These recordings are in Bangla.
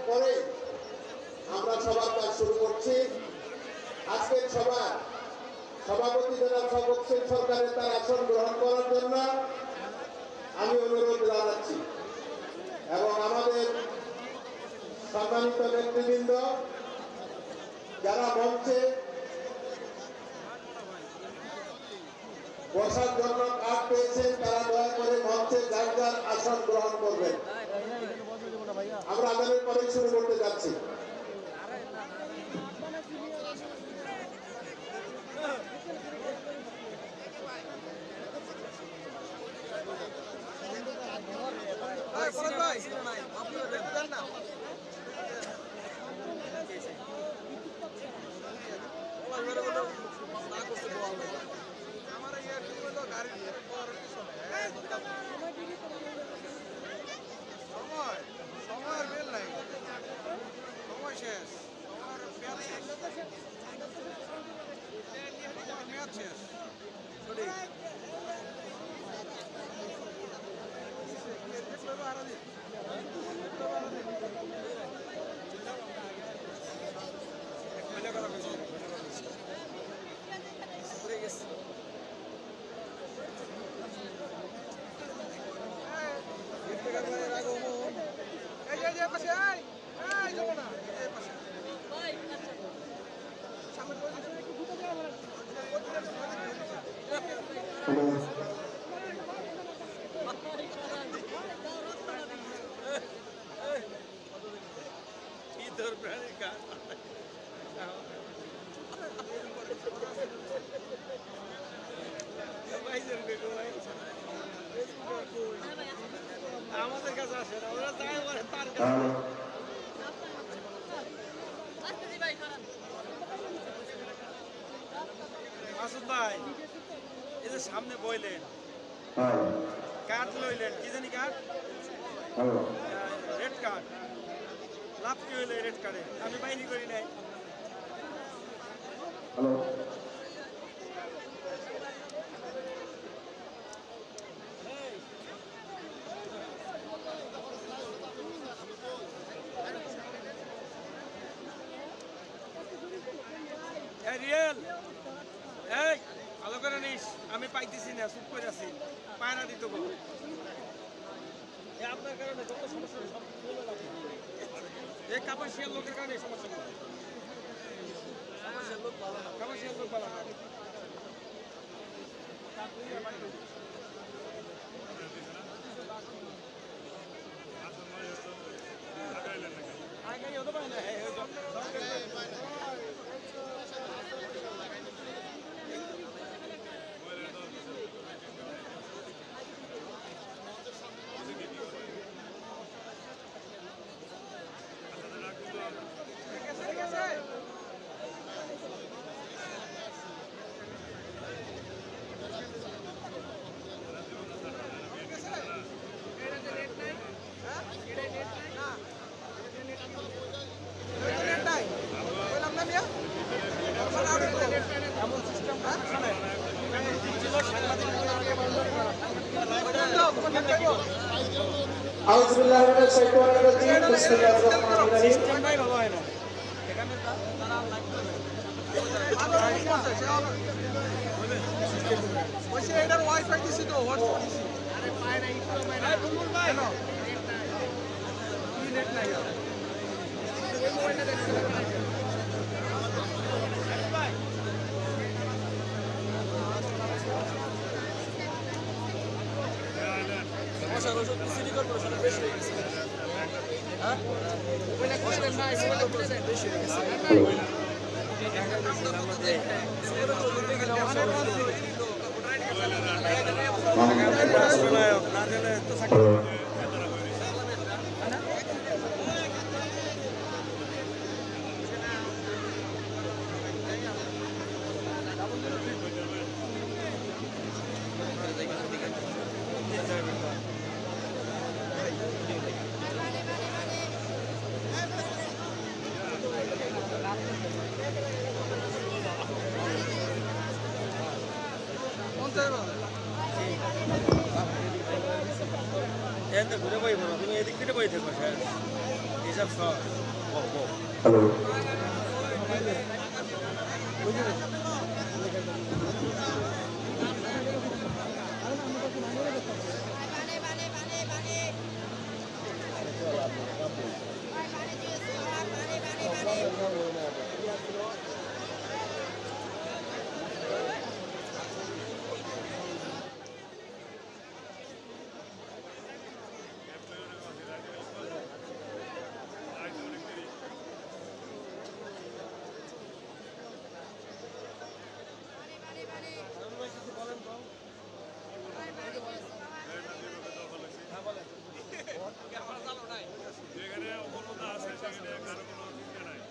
পরে আমরা সবার কাজ শুরু করছি। আজকের সভার সভাপতি জনাব শওকত হোসেন সরকারের তার আসন গ্রহণ করার জন্য আমি অনুরোধ জানাচ্ছি এবং আমাদের সম্মানিত নেতৃবৃন্দ যারা মঞ্চে বসার জন্য কার্ড পেয়েছেন তারা দয়া করে মঞ্চে যার যার আসন গ্রহণ করবেন। আমরা আগামী পরে শুরু করতে যাচ্ছি। সময়ের বেল নাই, সময় শেষ, মেয়াদ শেষ। আমাদের কাছে আসে না, ওরা যাই বলে তার কাছে। মাসুদ ভাই, এই যে সামনে বইলেন, কার্ড লইলেন, কি জানি কার্ড, রেড কার্ড। লাভ কি হইলে রেড কার্ডে? আমি বাইনি করি নাই। রিয়েল এই ভালো করে নিস, আমি পাইতেছি না, চুপ করে আছি, পায়না দিতে বলো। আপনার কারণে যত সমস্যা সব এই কাপাসিয়ার লোকের কারণে এই সমস্যা, কাপাসিয়ার লোক ভালো না, কাপাসিয়ার লোক ভালো না। আগে হতে পারে না। ওয়াইফাই দিছি তো হোয়াটসঅ্যাপ দিছি। আরে পায় না, ইনফো পায় না। বুলবুল ভাই কেন কি নেট নাই? এই মোবাইলটা দেখতে ভাই সমস্যা হলো সিটি কর্পোরেশন বেশি হয়ে গেছে। হ্যাঁ ওইটা করে দেন ভাই, ওইটা করে দেন, বেশি হয়ে গেছে। ঘুরে বই তুমি এদিক থেকে বই থাকো। হ্যালো।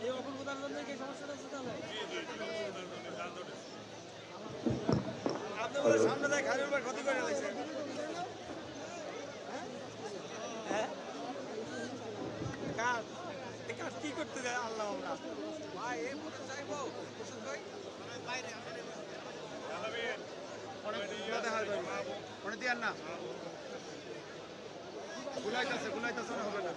এই অপূর্বতার জন্য কি সমস্যাটা হচ্ছে তাহলে? আপনি বলে সামনে দেয় খালির উপর ক্ষতি করে লাগছে। হ্যাঁ কাজ এই কাজ কি করতে দেয় আল্লাহ আমরা ভাই এই মতো চাইবো ভাই বাইরে অনেক দিয়ার না গুলাইতেছে না হবে না।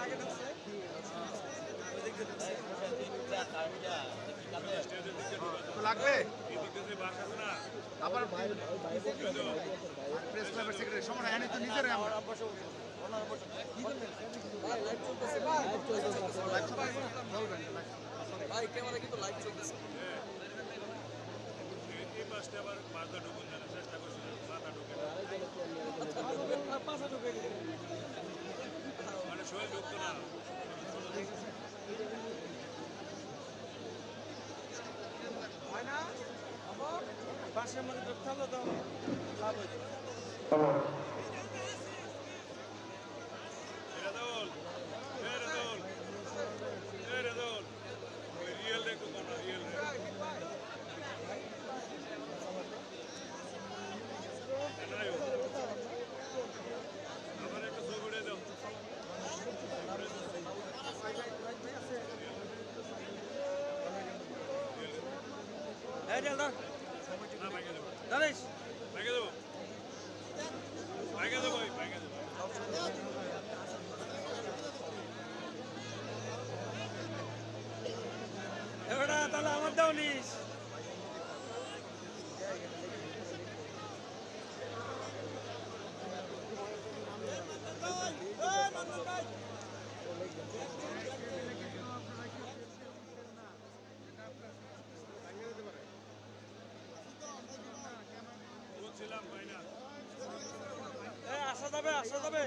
আগে লাগবে আবার প্রেস ক্লাবের সেক্রেটারি সময় এনে তো নিজের আমার ভাই ক্যামেরা কিন্তু লাইভ চলতেছে এই পাশে আবার মাথা ঢুকুন না চেষ্টা করছি মাথা ঢুকে পাশা ঢুকে মানে শরীর ঢুকতো না হয় না পাশের মধ্যে ঢুকতে হলো তো লাভ হয়েছে তাহলে আমার দাও নিস আসা যাবে আসা যাবে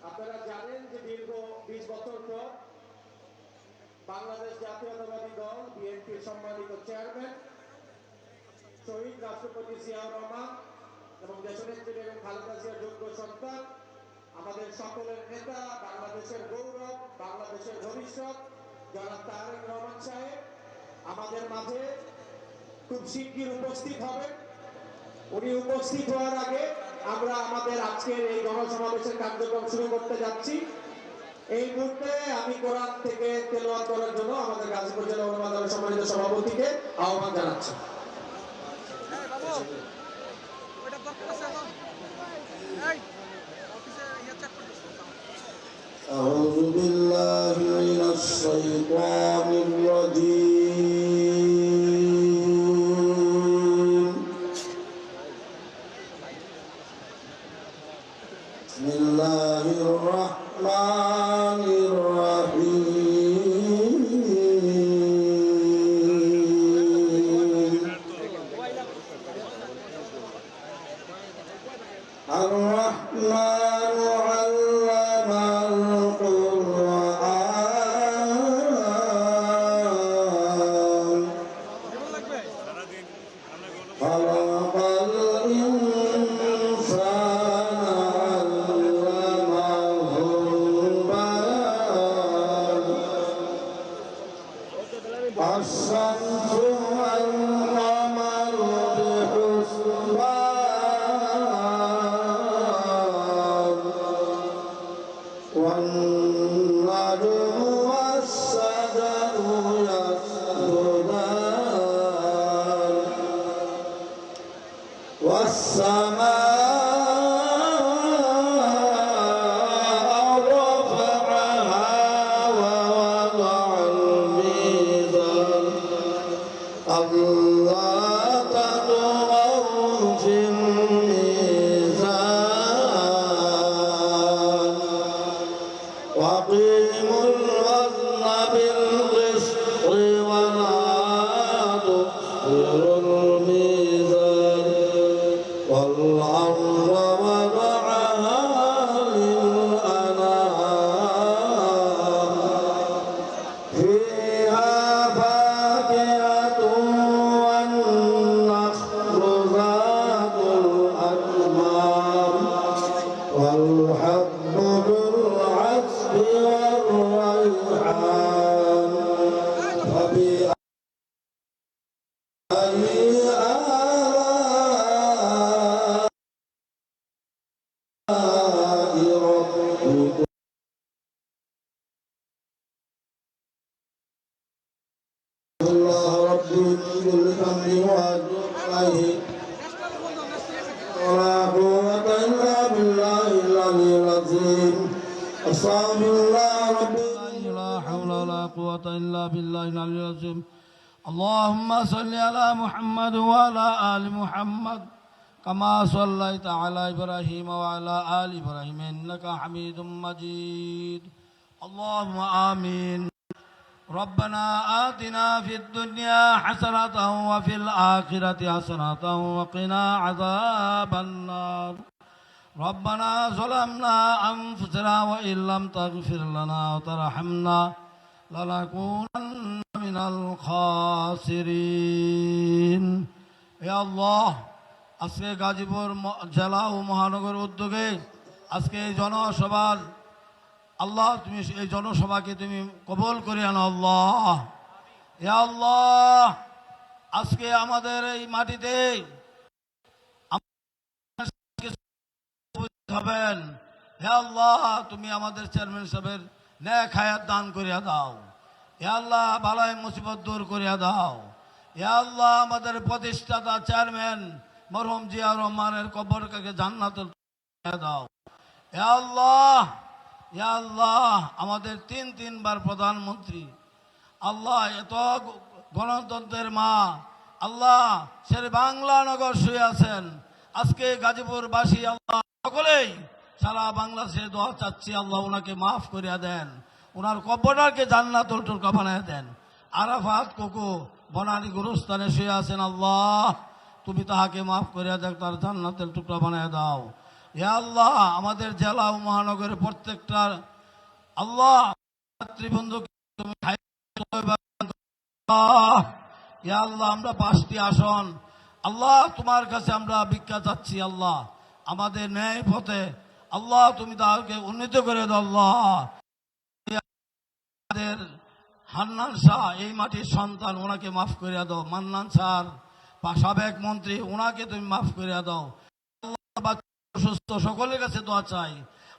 আপনারা জানেন যে দীর্ঘ 20 বছর পর বাংলাদেশ জাতীয়তাবাদী দল বিএনপির সম্মানিত চেয়ারম্যান শহীদ রাষ্ট্রপতি জিয়াউর রহমান এবং দেশনেত্রী বেগম খালেদা জিয়ার যোগ্য সন্তান আমাদের সকলের নেতা বাংলাদেশের গৌরব বাংলাদেশের ভবিষ্যৎ জনাব তারেক রহমান সাহেব আমাদের মাঝে খুব শিগগির উপস্থিত হবেন। উনি উপস্থিত হওয়ার আগে আমরা আমাদের আজকের এই গণসমাবেশের কার্যক্রম শুরু করতে যাচ্ছি। এই মুহূর্তে আমি কোরআন থেকে তেলাওয়াত করার জন্য আমাদের গাজীপুর জেলা ওলামা দলের সম্মানিত সভাপতিকে আহ্বান জানাচ্ছি। এই বাবু ওইটা দরকার আছে এখন এই অফিসে ইয়া চেক করতেছ أعوذ بالله من الشيطان الرجيم بسم الله الرحمن الرحيم الرحمن علم القرآن কেমন লাগবে خلق الإنسان علمه البيان الشمس والقمر بحسبان والنجم والشجر يسجدان والسماء رفعها ووضع الميزان ألا تطغوا في الميزان وأقيموا الوزن بالقسط ولا تخسروا الميزان والأرض وضعها للأنام فيها فاكهة والنخل ذات الأكمام والحب ذو العصف والريحان فبأي آلاء ربكم الله ربي من كل ذنب وأتوب إليه ولا قوة إلا بالله العلي العظيم أستغفر الله ربي لا حول ولا قوة إلا بالله العلي العظيم اللهم صل على محمد وعلى آل محمد كما صليت على إبراهيم وعلى آل إبراهيم إنك حميد مجيد اللهم آمين ربنا آتنا في الدنيا حسنة وفي الآخرة حسنة وقنا عذاب النار ربنا ظلمنا أنفسنا وإن لم تغفر لنا وترحمنا لنكونن من الخاسرين يا الله আজকে গাজীপুর জেলা ও মহানগর উদ্যোগে আজকে এই জনসভার আল্লাহ তুমি এই জনসভাকে তুমি কবুল করে আনো আল্লাহ ইয়া আল্লাহ আজকে আমাদের এই মাটিতে হবেন হে আল্লাহ তুমি আমাদের চেয়ারম্যান সাহেবের নেক হায়াত দান করিয়া দাও হে আল্লাহ বালাই মুসিবত দূর করিয়া দাও হে আল্লাহ আমাদের প্রতিষ্ঠাতা চেয়ারম্যান মরহুম জিয়া রহমানের কবরকে জান্নাতুল দাও হে আল্লাহ ইয়া আল্লাহ আমাদের তিনবার প্রধানমন্ত্রী আল্লাহ এত গণতন্ত্রের মা আল্লাহ শের বাংলা নগর শুয়ে আছেন আজকে গাজীপুরবাসী আল্লাহ সকলেই সারা বাংলাদেশে দোয়া চাচ্ছি আল্লাহ ওনাকে মাফ করিয়া দেন ওনার কবরটাকে জান্নাতুল টুকরা বানিয়ে দেন আরাফাত কোকো বনানী গুরুস্থানে শুয়ে আছেন আল্লাহ তুমি তাহাকে মাফ করিয়া দেখ তার জান্নাতের টুকরা বানিয়ে দাও হে আল্লাহ আমাদের জেলা ও মহানগরের প্রত্যেকটা আল্লাহ নেতৃবৃন্দকে তুমি হে আল্লাহ আমরা 5টি আসন আল্লাহ তোমার কাছে আমরা ভিক্ষা চাচ্ছি আল্লাহ আমাদের ন্যায় পথে আল্লাহ তুমি তাকে উন্নীত করে দাও আল্লাহ আমাদের হান্নান শাহ এই মাটির সন্তান ওনাকে মাফ করিয়া দাও মান্নান স্যার সাবেক মন্ত্রী ওনাকে তুমি মাফ করিয়া দাও আল্লাহ সুস্থ সকলের কাছে দোয়া চাই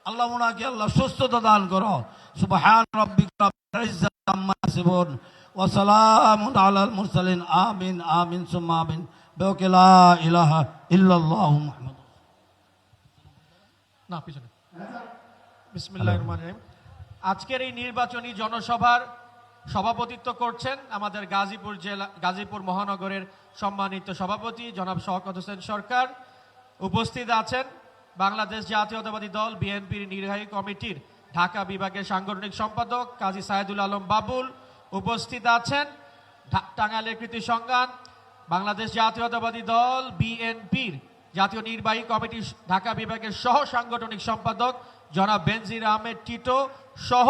আল্লাহ ওনাকে আল্লাহ সুস্থতা দান করো। সুবহান রাব্বিকা রাব্বিল ইজ্জাতি আম্মা ইয়াসিফুন ওয়া সালামুন আলাল মুরসালিন। আমিন আমিন সুম্মা আমিন। বিওয়াকে লা ইলাহা ইল্লাল্লাহু মুহাম্মাদুর না পিছনে। বিসমিল্লাহির রহমানির রহিম। আজকের এই নির্বাচনী জনসভার সভাপতিত্ব করছেন আমাদের গাজীপুর মহানগরের সম্মানিত সভাপতি জনাব শওকত হোসেন সরকার। উপস্থিত আছেন বাংলাদেশ জাতীয়তাবাদী দল বিএনপির নির্বাহী কমিটির ঢাকা বিভাগের সাংগঠনিক সম্পাদক কাজী সাইদুল আলম বাবুল। উপস্থিত আছেন টাঙ্গাইলের কৃতি সন্তান বাংলাদেশ জাতীয়তাবাদী দল বিএনপির জাতীয় নির্বাহী কমিটি ঢাকা বিভাগের সহ সাংগঠনিক সম্পাদক জনাব বেনজির আহমেদ টিটো সহ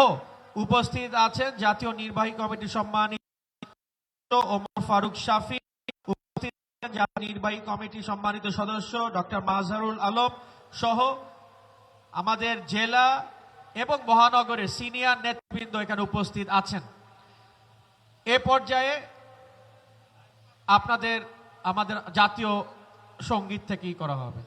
উপস্থিত আছেন জাতীয় নির্বাহী কমিটির সম্মানিত ওমর ফারুক শাফি। উপস্থিত আছেন জাতীয় নির্বাহী কমিটির সম্মানিত সদস্য ডক্টর মাজহারুল আলম সহ আমাদের জেলা এবং মহানগরের সিনিয়র নেতৃবৃন্দ এখানে উপস্থিত আছেন। এ পর্যায়ে আমাদের জাতীয় সঙ্গীত থেকেই করা হবে।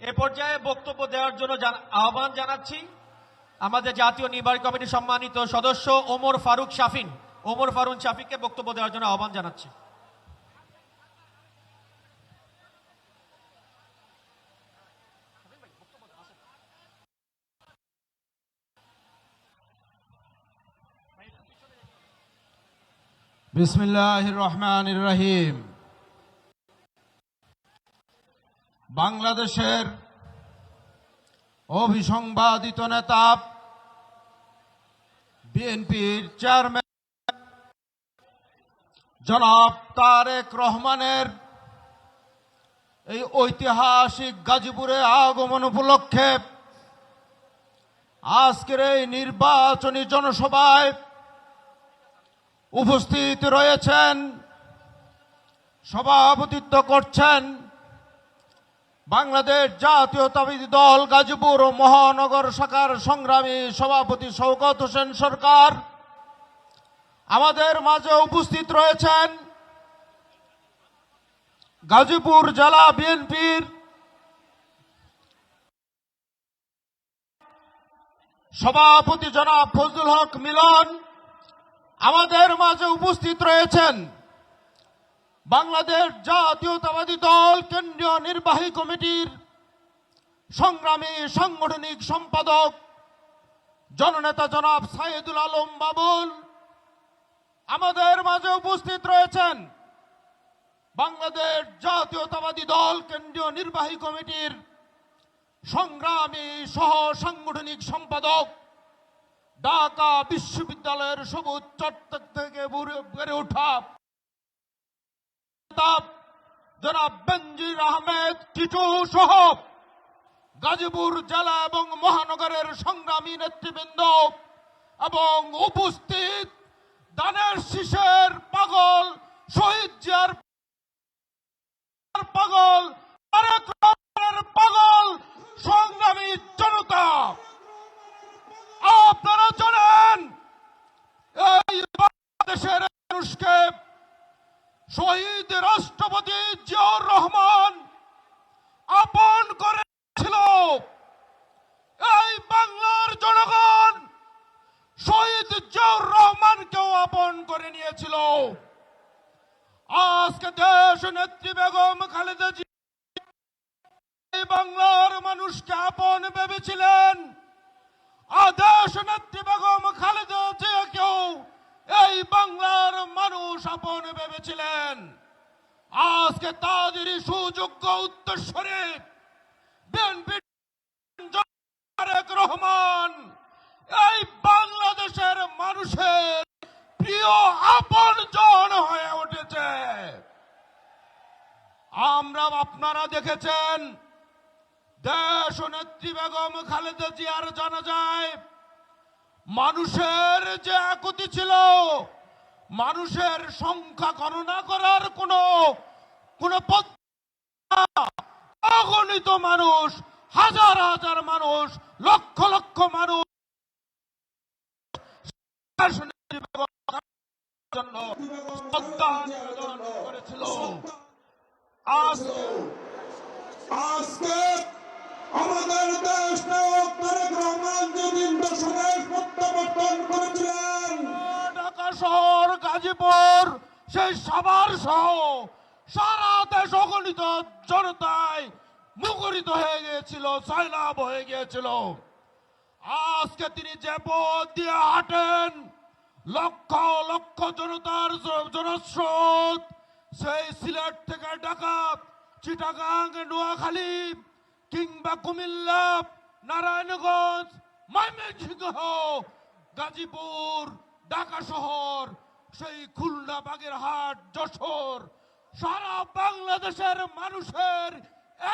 এ পর্যায়ে বক্তব্য দেওয়ার জন্য আহ্বান জানাচ্ছি আমাদের জাতীয় নির্বাহী কমিটির সম্মানিত সদস্য ওমর ফারুক শাফিকে বক্তব্য দেওয়ার জন্য আহ্বান জানাচ্ছি। বিসমিল্লাহির রহমানির রহিম। বাংলাদেশের অবিসংবাদিত নেতা বিএনপির চেয়ারম্যান জনাব তারেক রহমানের এই ঐতিহাসিক গাজীপুরে আগমন উপলক্ষে আজকের এই নির্বাচনী জনসভায় উপস্থিত রয়েছেন, সভাপতিত্ব করছেন বাংলাদেশ জাতীয়তাবাদী দল গাজীপুর ও মহানগর শাখার সংগ্রামী সভাপতি শওকত হোসেন সরকার। আমাদের মাঝে উপস্থিত রয়েছেন গাজীপুর জেলা বিএনপির সভাপতি জনাব ফজলুল হক মিলন। আমাদের মাঝে উপস্থিত রয়েছেন বাংলাদেশ জাতীয়তাবাদী দল কেন্দ্রীয় নির্বাহী কমিটির সংগ্রামী সাংগঠনিক সম্পাদক জননেতা জনাব সাইদুল আলম বাবুল। আমাদের মাঝে উপস্থিত রয়েছেন বাংলাদেশ জাতীয়তাবাদী দল কেন্দ্রীয় নির্বাহী কমিটির সংগ্রামী সহ সাংগঠনিক সম্পাদক ঢাকা বিশ্ববিদ্যালয়ের সবুজ চত্বর থেকে বেড়ে ওঠা জনাব বেনজির আহমেদ টিটু সহ গাজীপুর জেলা এবং মহানগরের সংগ্রামী নেতৃবৃন্দ এবং উপস্থিত দানের শীষের পাগল শহীদ জিয়ার পাগল তারেক রহমানের পাগল সংগ্রামী জনতা। আপনারা জানেন এই বাংলাদেশের মানুষকে শহীদ রাষ্ট্রপতি জিয়াউর রহমান আপন করেছিল। এই বাংলার জনগণ শহীদ জিয়াউর রহমানকেও আপন করে নিয়েছিল। আজকে দেশ নেত্রী বেগম খালেদা জিয়া এই বাংলার মানুষকে আপন ভেবেছিলেন, দেশ নেত্রী বেগম খালেদা জিয়াকেও এই বাংলার মানুষ আপন ভেবেছিলেন। আজকে তাদেরই সুযোগ্য উত্তরসূরি বিএনপি তারেক রহমান এই বাংলাদেশের আপনারা দেখেছেন দেশ নেত্রী বেগম খালেদা জিয়ার জানাজায় মানুষের যে একতি ছিল, মানুষের সংখ্যা গণনা করার কোন অগণিত মানুষ, হাজার হাজার মানুষ, লক্ষ লক্ষ মানুষ জন্য শ্রদ্ধা নিবেদন করেছিল। আজকে আমাদের দেশ নায়ক তারেক রহমান যেদিন দশমের প্রত্যাবর্তন করেছিলেন, ঢাকা শহর, গাজীপুর, সেই সাভার সহ সারা দেশ অগণিত জনতায় মুখরিত হয়ে গিয়েছিল, সয়লাব হয়ে গিয়েছিল। আজকে তিনি যে পথ দিয়ে হাঁটেন, লক্ষ লক্ষ জনতার জনস্রোত, সেই সিলেট থেকে ঢাকা, চিটাগাং, নোয়াখালী কিংবা কুমিল্লা, নারায়ণগঞ্জ, ময়মনসিংহ, গাজীপুর, ঢাকা শহর, সেই খুলনা, বাগেরহাট, যশোর, সারা বাংলাদেশের মানুষের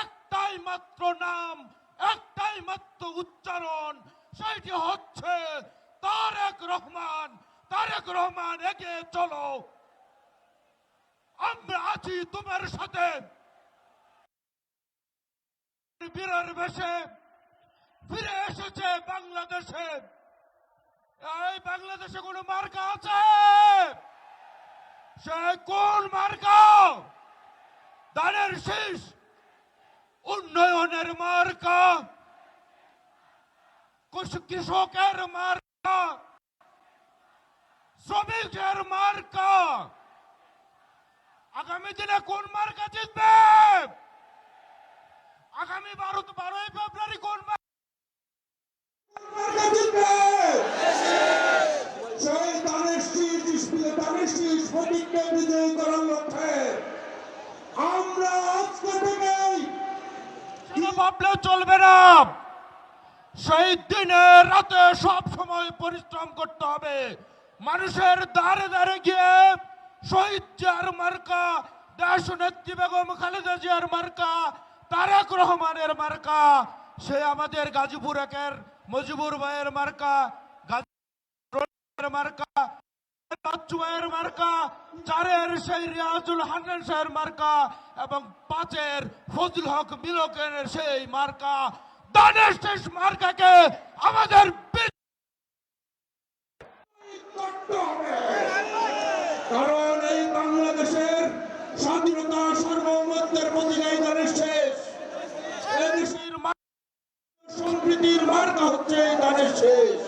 একটাই মাত্র নাম, একটাই মাত্র উচ্চারণ, সেটি হচ্ছে তারেক রহমান। তারেক রহমান, এগিয়ে চলো, আমরা আছি তোমার সাথে। বীরের বেশে ফিরে এসেছে বাংলাদেশে। এই বাংলাদেশে কোন মার্কা আছে? সে কোন মার্কা? ধানের শীষ, উন্নয়নের মার্কা, কৃষকের মার্কা, শ্রমিকের মার্কা। আগামী দিনে কোন মার্কা জিতবে? আগামী 12ই ফেব্রুয়ারি কোন মার্কা জিতবে? সেই ধানের শীষ প্রতীককে বিজয়ী করার লক্ষ্যে আমরা আজকে থেকেই ভাবলে চলবে না। সেই দিনে রাতে সব সময় পরিশ্রম করতে হবে। মানুষের দ্বারে দ্বারে গিয়ে শহীদ জিয়ার মার্কা, দেশ নেত্রী বেগম খালেদা জিয়ার মার্কা, তারেক রহমানের মার্কা, সে আমাদের গাজীপুর একের মজিবুর ভাইয়ের মার্কা, গাজীপুরের মার্কা, বাচ্চু ভাইয়ের মার্কা, 4-এর সেই রিয়াজুল হান্নান সাহের মার্কা এবং 5-এর ফজল হক মিলকের সেই মার্কা। ধানের শীষ মার্কাকে আমাদের করতে হবে, কারণ এই বাংলাদেশের স্বাধীনতা সার্বভৌমত্বের প্রতিষ্ঠায় ধানের শীষ। এই দেশের সম্প্রীতির মার্কা হচ্ছে এই ধানের শীষ।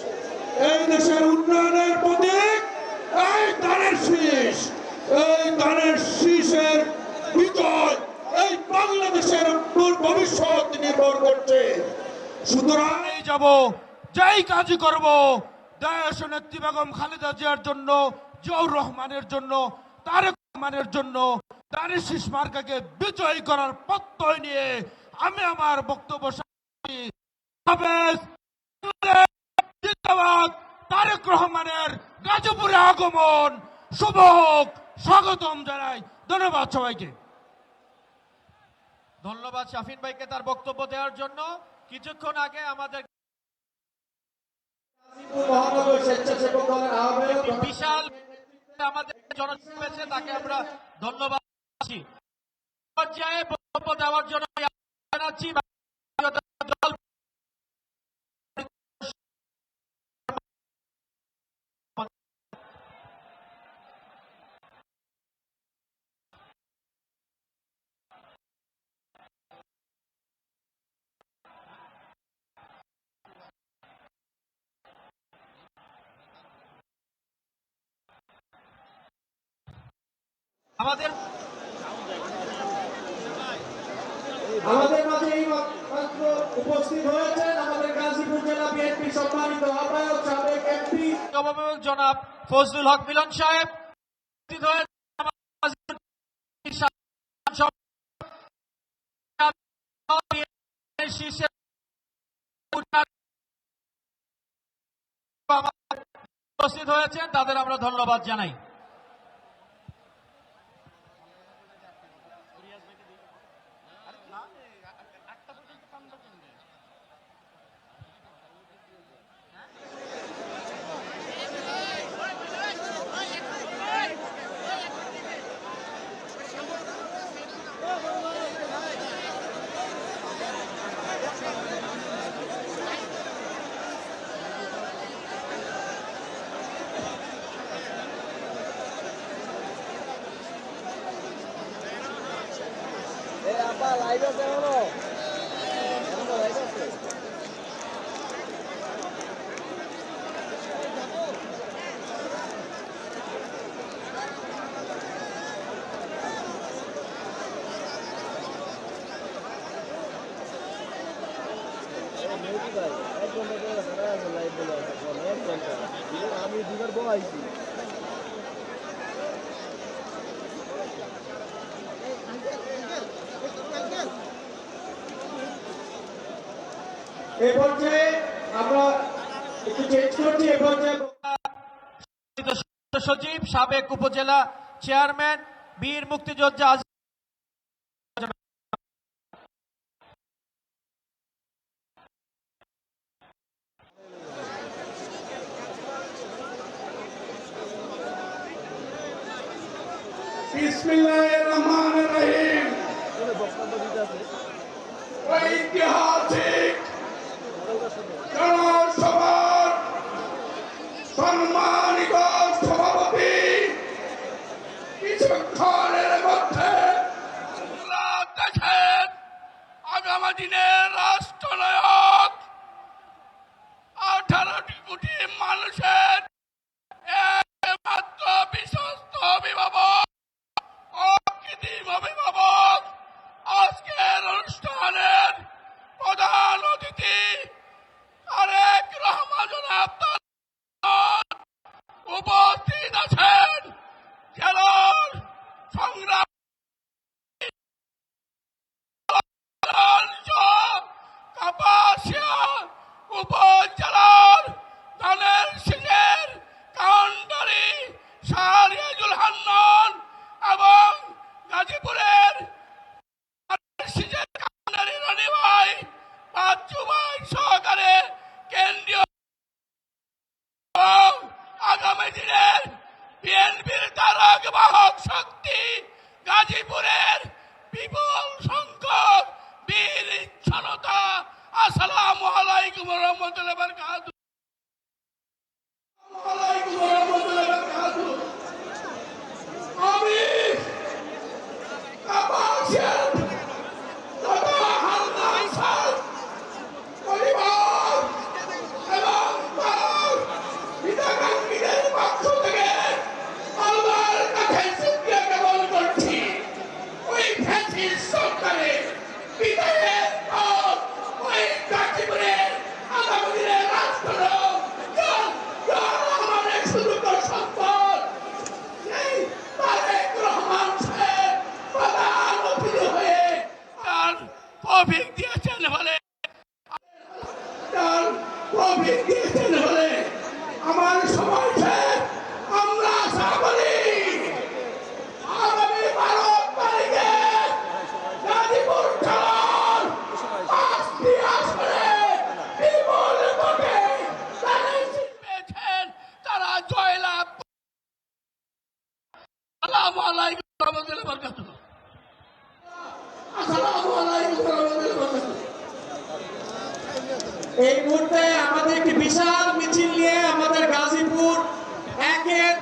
এই দেশের উন্নয়নের প্রতীক এই ধানের শীষ। এই ধানের শীষের বিজয় এই বাংলাদেশের ভবিষ্যৎ নির্ভর করছে। সুতরাং যাব, যেই কাজই করব দেশ নেত্রী বেগম খালেদা জিয়ার জন্য, জিয়াউর রহমানের জন্য, তারেক রহমানের জন্য, ধানের শীষ মার্কাকে বিজয়ী করার প্রত্যয় নিয়ে আমি আমার বক্তব্য জিন্দাবাদ। তারেক রহমানের গাজীপুরে আগমন শুভ হোক, স্বাগতম জানাই। ধন্যবাদ সবাইকে। ধন্যবাদ শাফিন ভাইকে তার বক্তব্য দেওয়ার জন্য। কিছুক্ষণ আগে আমাদের মহানগর স্বেচ্ছাসেবক দলের আহ্বায়ক বিশাল আমাদের জনসভা হয়েছে, তাকে আমরা ধন্যবাদ জানাচ্ছি। পর্যায়ে বক্তব্য দেওয়ার জন্য জানাচ্ছি দল আমাদের মাঝে এই মাত্র উপস্থিত হয়েছেন আমাদের গাজীপুর জেলা বিএনপি সম্মানিত আহ্বায়ক সাবেক এমপি অভিভাবক জনাব ফজলুল হক মিলন সাহেব উপস্থিত হয়েছেন। উপস্থিত হয়েছেন, তাদের আমরা ধন্যবাদ জানাই। আমি দুবার বলাইছি এই পর্যায়ে আমরা একটু চেঞ্জ করছি। এই পর্যায়ে সচিব সাবেক উপজেলা চেয়ারম্যান বীর মুক্তিযোদ্ধা বিসমিল্লাহির রহমানির রহিম। ঐতিহাসিক জনসভার সম্মানিত সভাপতি কিছুক্ষণের মধ্যে দেশের আগামী দিনের রাষ্ট্রনায়ক 18 কোটি মানুষের একমাত্র বিশ্বস্ত অভিভাবক অকৃত্রিম অভিভাবক আজকের অনুষ্ঠানের প্রধান অতিথি তারেক রহমান উপস্থিত আছেন। জেলার সংগ্রাম কাপাসিয়া উপজেলার ধানের শীষের কাউন্টারি শাহরিয়াজুল হান্নান এবং গাজীপুরের শীষের কাউন্টারি রনি ভাই বাচ্চু ভাই সহকারে কেন্দ্রীয় আগামী দিনের বিএনপির তারক বাহক শক্তি গাজীপুরের বিপুল সংখ্যক বীর জনতা। আসসালামু আলাইকুম ওয়া রাহমাতুল্লাহি ওয়া বারাকাতুহু। আমি কাপাসিয়ার দাদা হান্নান স্যার পরিবার এবং তার হিতাকাঙ্ক্ষীদের পক্ষ থেকে আল্লাহর কাছে শুকরিয়া জ্ঞাপন করছি। ওই ফ্যাসিস্ট সরকারের বিদায়ের পর ওই গাজীপুরের আগামী দিনের রাষ্ট্র রহমানের সুযোগ্য সম্পদ এই তারেক রহমান সাহেব প্রধান অতিথি হয়ে তার তৌফিক দিয়েছেন বলে আমার সময় শেষ। আমরা আশা করি আগামী 12 তারিখে গাজীপুর জেলার 5টি আসনে বিপুল ভোটে যারা জিত পেয়েছেন তারা জয়লাভ। আসসালামু আলাইকুম ওয়া রাহমাতুল্লাহি ওয়া বারাকাতুহু। আসসালামু আলাইকুম ওয়া রাহমাতুল্লাহি ওয়া বারাকাতুহু। এই মুহূর্তে আমাদের একটি বিশাল মিছিল নিয়ে আমাদের গাজীপুর একের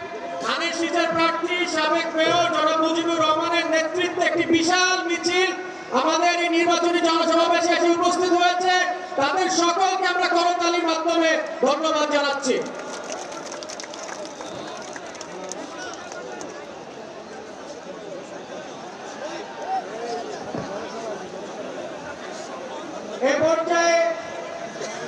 ধানের শীষের প্রার্থী সাবেক মেয়র জনাব মুজিবুর রহমানের নেতৃত্বে একটি বিশাল মিছিল আমাদের এই নির্বাচনী জনসমাবেশে এসে উপস্থিত হয়েছে। তাদের সকলকে আমরা করতালির মাধ্যমে ধন্যবাদ জানাচ্ছি। এ পর্যায়ে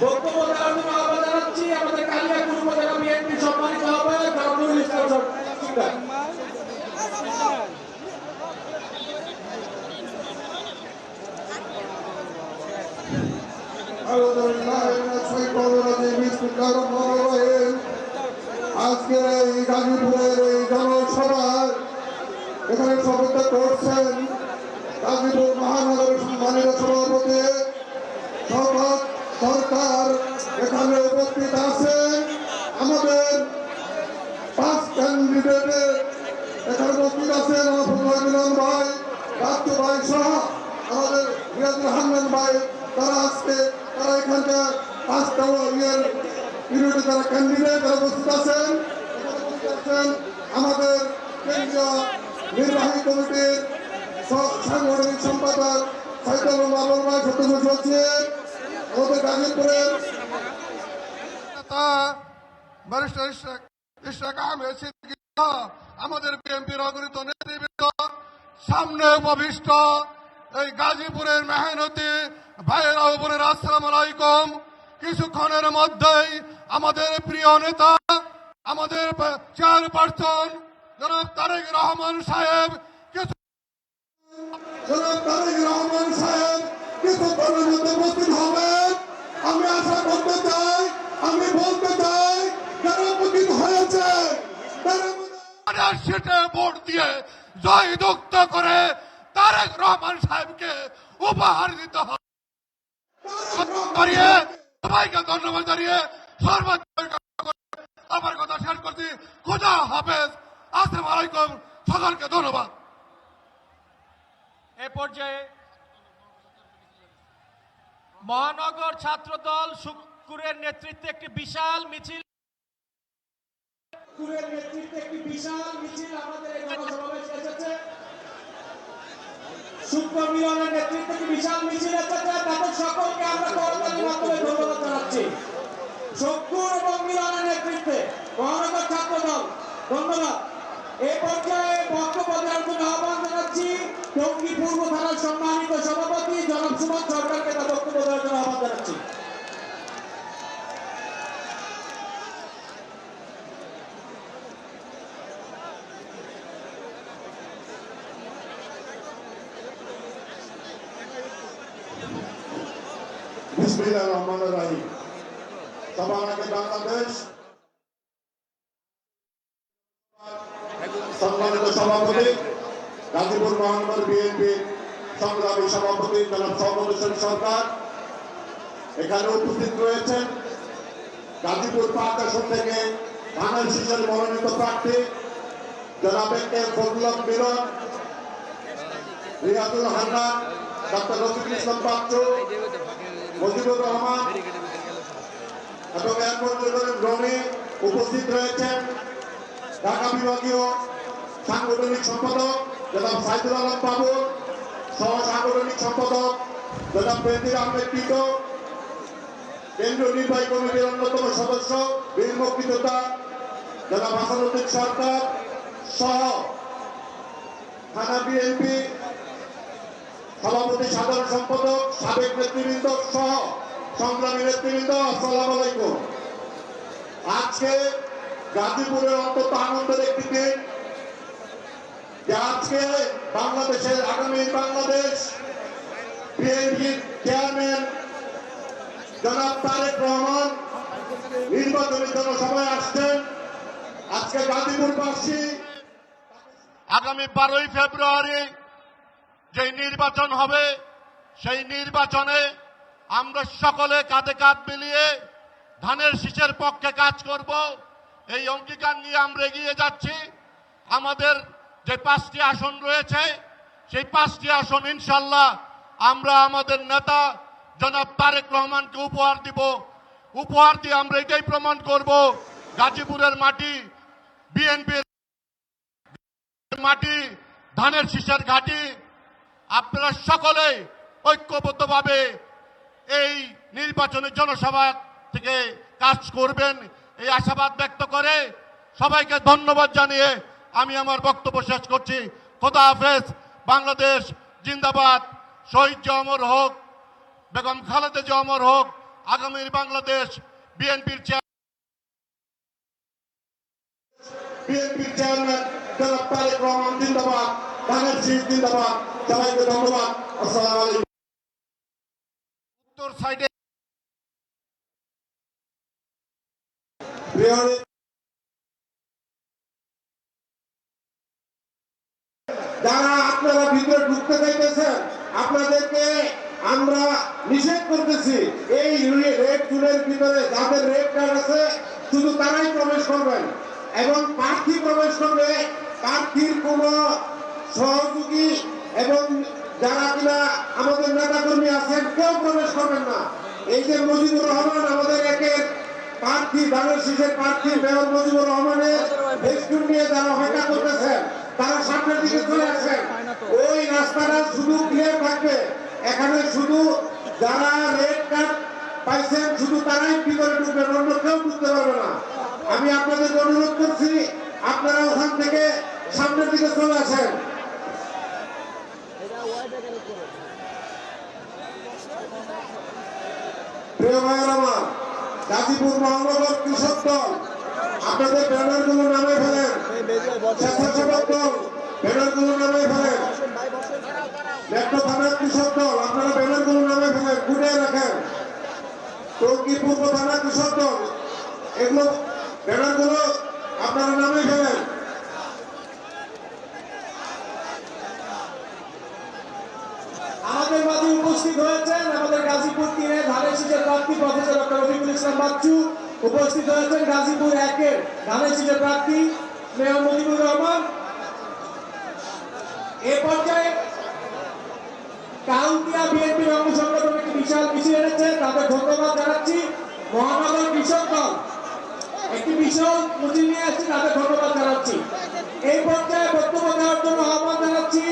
বক্তব্য দেওয়ার জন্য আহ্বান জানাচ্ছি আমাদের কালিয়াকুর উপজেলা বিএনপি সম্মানিত আহ্বায়ক জনাব নুরুল ইসলাম সরকার। আজকের এই গাজীপুরের এই জনসভায় এখানে সভাপতিত্ব করছেন গাজীপুর মহানগরের সম্মানিত সভাপতি শওকত সরকার। এখানে উপস্থিত আছেন আমাদের 5 ক্যান্ডিডেটের এখানে উপস্থিত আছেন আমার মিলন ভাই বাচ্চু ভাই সহ আমাদের রিয়াজুল হান্নান ভাই। তারা এখানকার 5টা ইউনিটে যারা ক্যান্ডিডেট তারা উপস্থিত আছেন। আমাদের কেন্দ্রীয় নির্বাহী কমিটির সাংগঠনিক সম্পাদক ব্যারিস্টার ইশরাক আহমেদ সিদ্দিকী, আমাদের বিএনপির অগণিত নেতৃবৃন্দ, সামনে উপবিষ্ট এই গাজীপুরের মেহনতি ভাইয়েরা ও বোনেরা, আসসালামু আলাইকুম। কিছুক্ষণের মধ্যেই আমাদের প্রিয় নেতা, আমাদের চেয়ারপারসন জনাব তারেক রহমান সাহেব কিছুক্ষণের মধ্যে উপস্থিত হবেন। আমি আশা করতে চাই, আমি বলতে চাই, যারা উপস্থিত হয়েছে সিটে ভোট দিয়ে জয়যুক্ত করে তারেক রহমান সাহেবকে উপহার দিতে হবে। সবাইকে ধন্যবাদ জানিয়ে আমার কথা শেষ করছি। খোদা হাফেজ, আসসালামু আলাইকুম, সকলকে ধন্যবাদ। এ পর্যায়ে মহানগর ছাত্রদল শুক্কুরের নেতৃত্বে একটি বিশাল মিছিল আমাদের এই গণসমাবেশে এসেছে। শুক্র মিলনের নেতৃত্বে একটি বিশাল মিছিল এসেছে। তাদের সকলকে আমরা করতালির মাধ্যমে ধন্যবাদ জানাচ্ছি। শুক্কুর এবং মিলনের নেতৃত্বে মহানগর ছাত্রদল, ধন্যবাদ। এই পর্যায়ে বক্তব্য দেওয়ার জন্য আহ্বান জানাচ্ছি টঙ্গী পূর্ব থানার সম্মানিত সভাপতি জনাব সুমন সরকারকে তার বক্তব্য দেওয়ার জন্য আহ্বান জানাচ্ছি। বিসমিল্লাহির রহমানির রহিম। সবার আগে বাংলাদেশ সম্মানিত সভাপতি, গাজীপুর মহানগর বিএনপি সংগ্রামী সভাপতি জনাব শওকত হোসেন সরকার এখানে উপস্থিত রয়েছেন। গাজীপুর ৫ আসন থেকে ধানের শীষের মনোনীত প্রার্থী জনাব এ ফজলুল মিলন, রিয়াজুল হান্নান, ডক্টর রফিকুল ইসলাম বাচ্চু, মুজিবুর রহমান এবং রনি উপস্থিত রয়েছেন। ঢাকা বিভাগীয় সাংগঠনিক সম্পাদক জনাব সাইদুল আলম বাবু, সহ সাংগঠনিক সম্পাদক জনাব বেনজির আহমেদ টিটো, কেন্দ্রীয় নির্বাহী কমিটির অন্যতম সদস্য বীর মুক্তিযোদ্ধা জনাব হাসানুদ্দিন সরকার সহ থানা বিএনপি সভাপতি, সাধারণ সম্পাদক, সাবেক নেতৃবৃন্দ সহ সংগ্রামী নেতৃবৃন্দ, আসসালামু আলাইকুম। আজকে গাজীপুরের অত্যন্ত আনন্দের একটি দিন, যে আজকে বাংলাদেশের আগামী বাংলাদেশ বিএনপির চেয়ারম্যান জনাব তারেক রহমান নির্বাচনী জনসভায় আসছেন। আজকে গাজীপুরবাসী আগামী 12ই ফেব্রুয়ারি যে নির্বাচন হবে, সেই নির্বাচনে আমরা সকলে কাঁধে কাঁধ মিলিয়ে ধানের শীষের পক্ষে কাজ করব, এই অঙ্গীকার নিয়ে আমরা এগিয়ে যাচ্ছি। আমাদের যে 5টি আসন রয়েছে, সেই 5টি আসন ইনশাল্লাহ আমরা আমাদের নেতা জনাব তারেক রহমানকে উপহার দিব। উপহার দিয়ে আমরা এটাই প্রমাণ করব, গাজীপুরের মাটি বিএনপির মাটি, ধানের শীষের ঘাঁটি। আপনারা সকলে ঐক্যবদ্ধভাবে এই নির্বাচনী জনসভা থেকে কাজ করবেন, এই আশাবাদ ব্যক্ত করে সবাইকে ধন্যবাদ জানিয়ে আমি আমার বক্তব্য শেষ করছি। খোদা হাফেজ। বাংলাদেশ জিন্দাবাদ। শহীদ জিয়া অমর হোক, বেগম খালেদা জিয়া অমর হোক। আগামীর বাংলাদেশ বিএনপির চেয়ারম্যান জনাব তারেক রহমান জিন্দাবাদ, ধানের শীষ জিন্দাবাদ। সবাইকে ধন্যবাদ। আসসালামু আলাইকুম। উত্তর সাইডে যারা আপনারা ভিতরে ঢুকতে চাইতেছেন, আপনাদেরকে আমরা নিষেধ করতেছি। এই রেড জোনের ভিতরে যাদের রেড কার্ড আছে শুধু তারাই প্রবেশ করবেন, এবং প্রার্থী প্রবেশ করবে প্রার্থীর কোন সহযোগী এবং যারা কিনা আমাদের নেতা কর্মী আছেন কেউ প্রবেশ করবেন না। এই যে মুজিবুর রহমান আমাদের একের প্রার্থী, ধানের শীষের প্রার্থী মেয়র মুজিবুর রহমানের বেস্টুন নিয়ে যারা অপেক্ষা করতেছেন, তারা সামনের দিকে চলে আসেন। ওই রাস্তাটা শুধু ক্লিয়ার থাকবে। এখানে শুধু যারা রেড কার্ড পাইছেন শুধু তারাই ভিতরে ঢুকবেন, অন্য কেউ ঢুকতে পারবে না। আমি আপনাদের অনুরোধ করছি আপনারা ওখান থেকে সামনের দিকে চলে আসেন। প্রিয় ভাইয়ের আমার, গাজীপুর মহানগর কৃষক দল আপনাদের ব্যানারগুলো নামে ফেলেন, স্বেচ্ছাসেবক দল ব্যানারগুলো নামে ফেলেন, মেট্রো থানার কৃষক দল আপনারা ব্যানারগুলো নামে ফেলেন, গুটিয়ে রাখেন, টঙ্গী পূর্ব থানা কৃষক দল এগুলো ব্যানারগুলো আপনারা নামে ফেলেন। আমাদের মাঝে উপস্থিত হয়েছেন আমাদের গাজীপুর 3-এর ধানের শীষের প্রার্থী প্রফেসর ডক্টর রফিকুল ইসলাম বাচ্চু, উপস্থিত হয়েছেন গাজীপুর 1-এর ধানের শীষের প্রার্থী মেয়র মজিবুর রহমান। এ পর্যায়ে কাউন্টিয়া বিএনপির অঙ্গ সংগঠন একটি বিশাল মিছিল এনেছে, তাদের ধন্যবাদ জানাচ্ছি। মহানগর কৃষক দল একটি বিশাল মিছিল নিয়ে আসছে, তাদের ধন্যবাদ জানাচ্ছি। এই পর্যায়ে বক্তব্য দেওয়ার জন্য আহ্বান জানাচ্ছি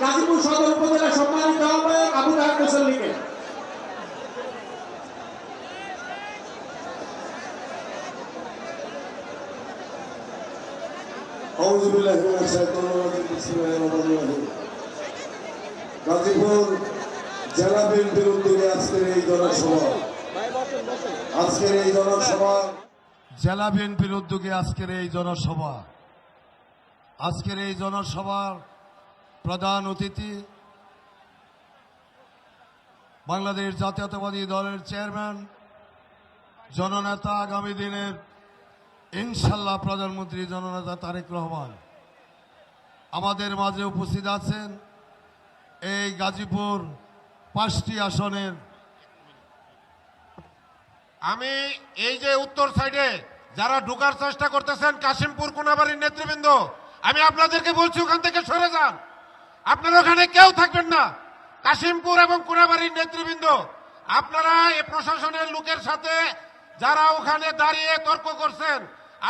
গাজীপুর সদর উপজেলা সম্মানিত আহ্বায়ক আবু তাহের মুসল্লিকে। গাজীপুর জেলা বিএনপির উদ্যোগে আজকের এই জনসভা জেলা বিএনপির উদ্যোগে আজকের এই জনসভার প্রধান অতিথি বাংলাদেশ জাতীয়তাবাদী দলের চেয়ারম্যান, জননেতা, আগামী দিনের ইনশাল্লাহ প্রধানমন্ত্রী জননেতা তারেক রহমান আমাদের মাঝে উপস্থিত আছেন। এই গাজীপুর 5টি আসনের আমি এই যে উত্তর সাইডে যারা ঢোকার চেষ্টা করতেছেন কাশিমপুর কোনাবাড়ির নেতৃবৃন্দ, আমি আপনাদেরকে বলছি ওখান থেকে সরে যান, আপনারা ওখানে কেউ থাকবেন না। কাশিমপুর এবং কোনাবাড়ির নেতৃবৃন্দ, আপনারা এই প্রশাসনের লোকের সাথে যারা ওখানে দাঁড়িয়ে তর্ক করছেন,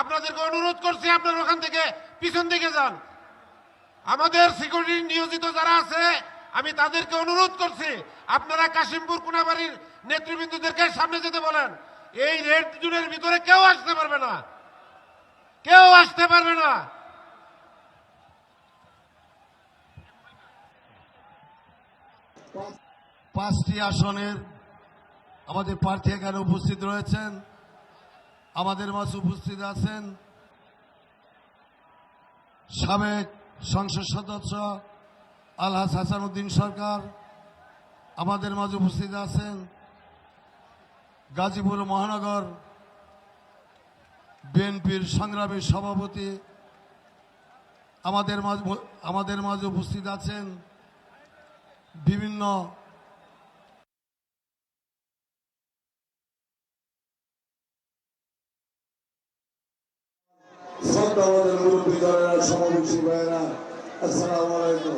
আপনাদেরকে অনুরোধ করছি আপনারা ওখান থেকে পিছন দিকে যান। আমাদের সিকিউরিটি নিয়োজিত যারা আছে আমি তাদেরকে অনুরোধ করছি আপনারা কাশিমপুর কোনাবাড়ির নেতৃবৃন্দদেরকে সামনে যেতে বলেন। এই রেড জোনের ভিতরে কেউ আসতে পারবে না, কেউ আসতে পারবে না। পাঁচটি আসনের আমাদের প্রার্থী এখানে উপস্থিত রয়েছেন। আমাদের মাঝে উপস্থিত আছেন সাবেক সংসদ সদস্য আলহাজ হাসানুদ্দিন সরকার, আমাদের মাঝে উপস্থিত আছেন গাজীপুর মহানগর বিএনপির সংগ্রামী সভাপতি, আমাদের মাঝে উপস্থিত আছেন বিভিন্ন আমাদের মুরব্বী দলের সমাবেশী ভাইয়েরা, আসসালামু আলাইকুম।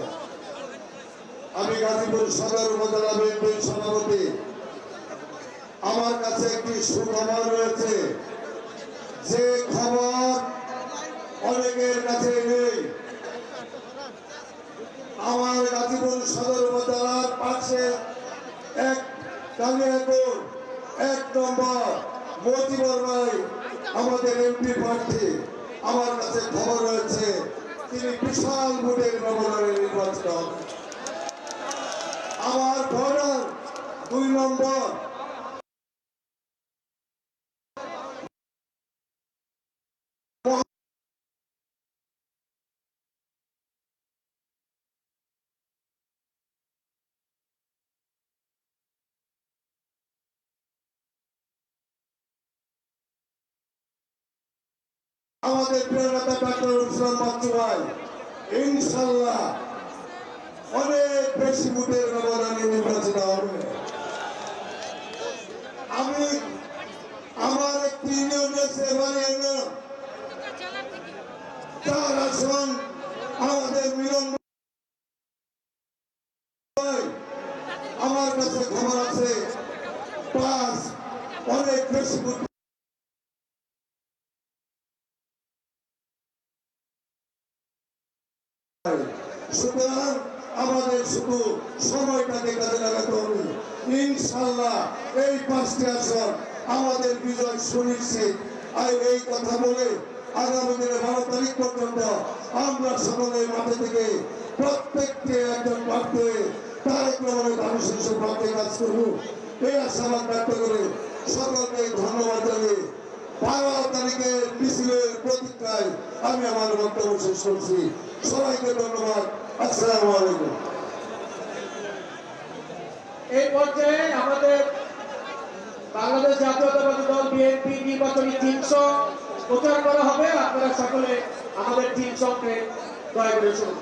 আমি গাজীপুর সদর উপজেলা বিএনপির সভাপতি। আমার কাছে একটি সুখবর রয়েছে, যে খবর অনেকের কাছে নেই। আমার গাজীপুর সদর উপজেলার পাশে এক কালিয়াপুর 1 নম্বর মজিবর ভাই আমাদের এমপি প্রার্থী। আমার কাছে খবর রয়েছে তিনি বিশাল ভোটের ব্যবধানে নির্বাচিত হবেন। আমার ভোটার 2 নম্বর আমাদের প্রিয় নেতা ডক্টর ইসলাম বাচ্চু ভাই ইনশাল্লাহ অনেক বেশি ভোটের ব্যবধানে নির্বাচিত হবে। আমি আমার একটি ইউনিয়ন রয়েছে, তার আসন আমাদের মিলন ভাই, আমার কাছে খবর আছে 5 অনেক বেশি ভোট। সুতরাং আমাদের শুধু সময়টাকে কাজে লাগাতে হবে। ইনশাল্লাহ এই 5টি আসন আমাদের বিজয় সুনিশ্চিত। আর এই কথা বলে আগামী দিনে 12 তারিখ পর্যন্ত আমরা সকলে মাঠে থেকে প্রত্যেকটি একজন প্রার্থী তারেক রহমানের মানুষের সঙ্গে কাজ করব এই আশাবাদ ব্যক্ত করে সকলকে ধন্যবাদ জানিয়ে 12 তারিখের মিছিলের প্রতীক্ষায় আমি আমার বক্তব্য শেষ করছি। সবাইকে ধন্যবাদ। আসসালামু আলাইকুম। এই পর্যায়ে আমাদের বাংলাদেশ জাতীয়তাবাদী দল বিএনপি নির্বাচনী টিম সং প্রচার করা হবে। আপনারা সকলে আমাদের টিম সঙ্গে দয়া করে শুনুন।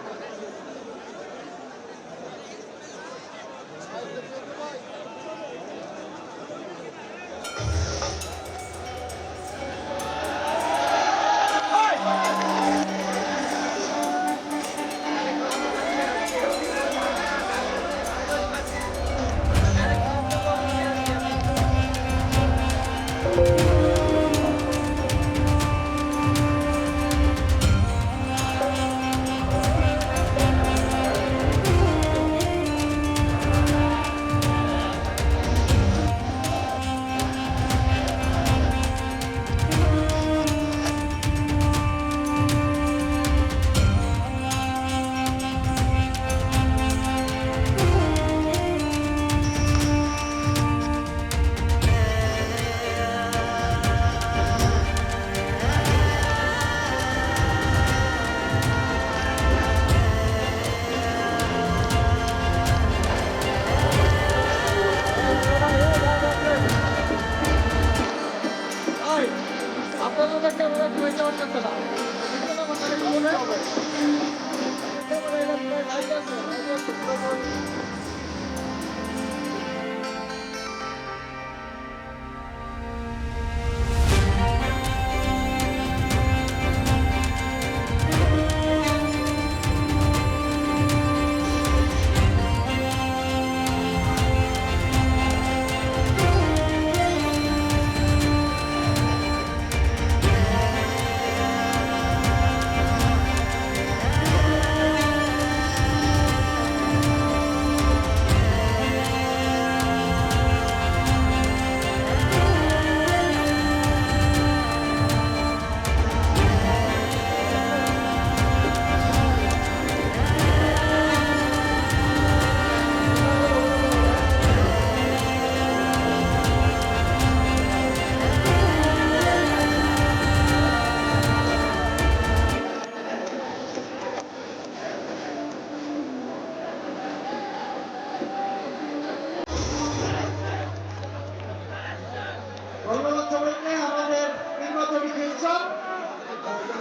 ধন্যবাদ সবাইকে। আমাদের নির্বাচনী টিম সং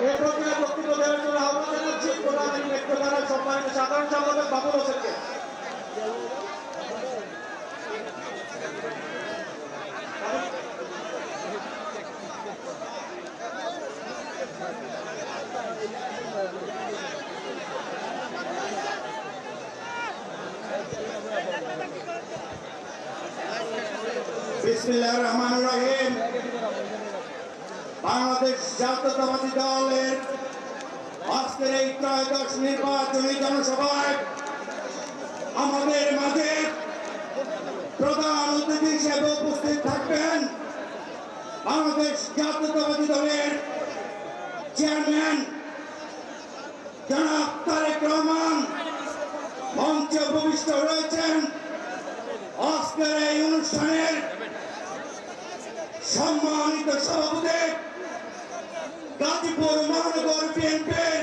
এই পর্যায়ে বক্তব্য দেওয়ার জন্য আহ্বান জানাচ্ছি প্রধান ব্যক্তিত্বের সম্মানিত সাধারণ সম্পাদক বাবুল হোসেনকে। বিসমিল্লাহির রহমানির রহিম। বাংলাদেশ জাতীয়তাবাদী দলের আজকের এই ত্রয়োদশ নির্বাচনী জনসভায় আমাদের মাঝে প্রধান অতিথি হিসেবে উপস্থিত থাকবেন বাংলাদেশ জাতীয়তাবাদী দলের চেয়ারম্যান জনাব তারেক রহমান। মঞ্চে উপবিষ্ট রয়েছেন আজকের এই অনুষ্ঠানের সম্মানিত সভাপতি গাজীপুর মহানগর বিএনপির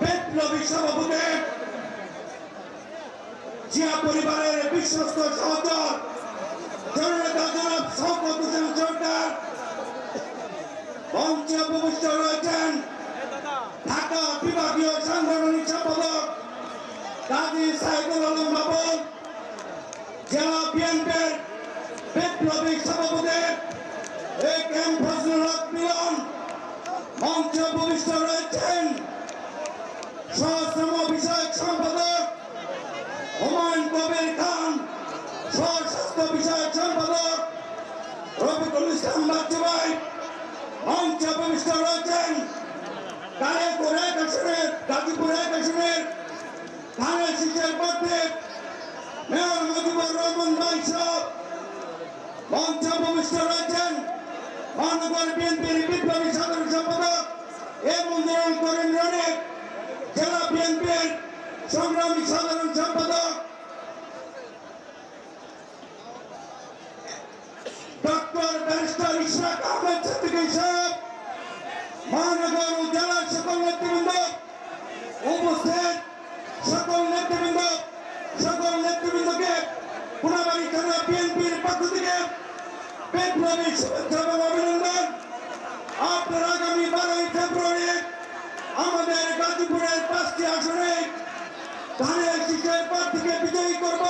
বিপ্লবী সভাপতি জিয়া পরিবারের বিশ্বস্ত সহচর জননেতা জনাব শওকত হোসেন সরকার। মঞ্চে উপবিষ্ট রয়েছেন ঢাকা বিভাগীয় সাংগঠনিক সম্পাদক কাজী সাইদুল আলম বাবুল, জেলা বিএনপির বিপ্লবী সভাপতি এ কে এম ফজলুল হক মিলন। মঞ্চে উপবিষ্ট রয়েছেন সহশ্রম বিষয়ক সম্পাদক হুমায়ুন কবির খান, স্বাস্থ্য বিষয়ক সম্পাদক রফিকুল ইসলাম বাচ্চু ভাই। মঞ্চে উপবিষ্ট রয়েছেন গাজীপুর এক আসনের ধানের শীষের প্রার্থী মেয়র মুজিবুর রহমান ভাই সহ। মঞ্চে উপবিষ্ট রয়েছেন মহানগর বিএনপির বিপ্লবী সাধারণ সম্পাদক এবং করিম রনিক, জেলা বিএনপির সংগ্রামী সাধারণ সম্পাদক ডক্টর ব্যারিস্টার ইশরাক আহমেদ সিদ্দিকী সাহেব, মহানগর ও জেলার সকল নেতৃবৃন্দ, উপস্থিত সকল নেতৃবৃন্দকে পুনাবাড়ি থানা বিএনপির পক্ষ থেকে বিপ্লবী শুভেচ্ছা এবং অভিনন্দন। আপনার আগামী 12ই ফেব্রুয়ারি আমাদের গাজীপুরের 5টি আসনে ধানের শীষের প্রার্থীকে বিজয়ী করব,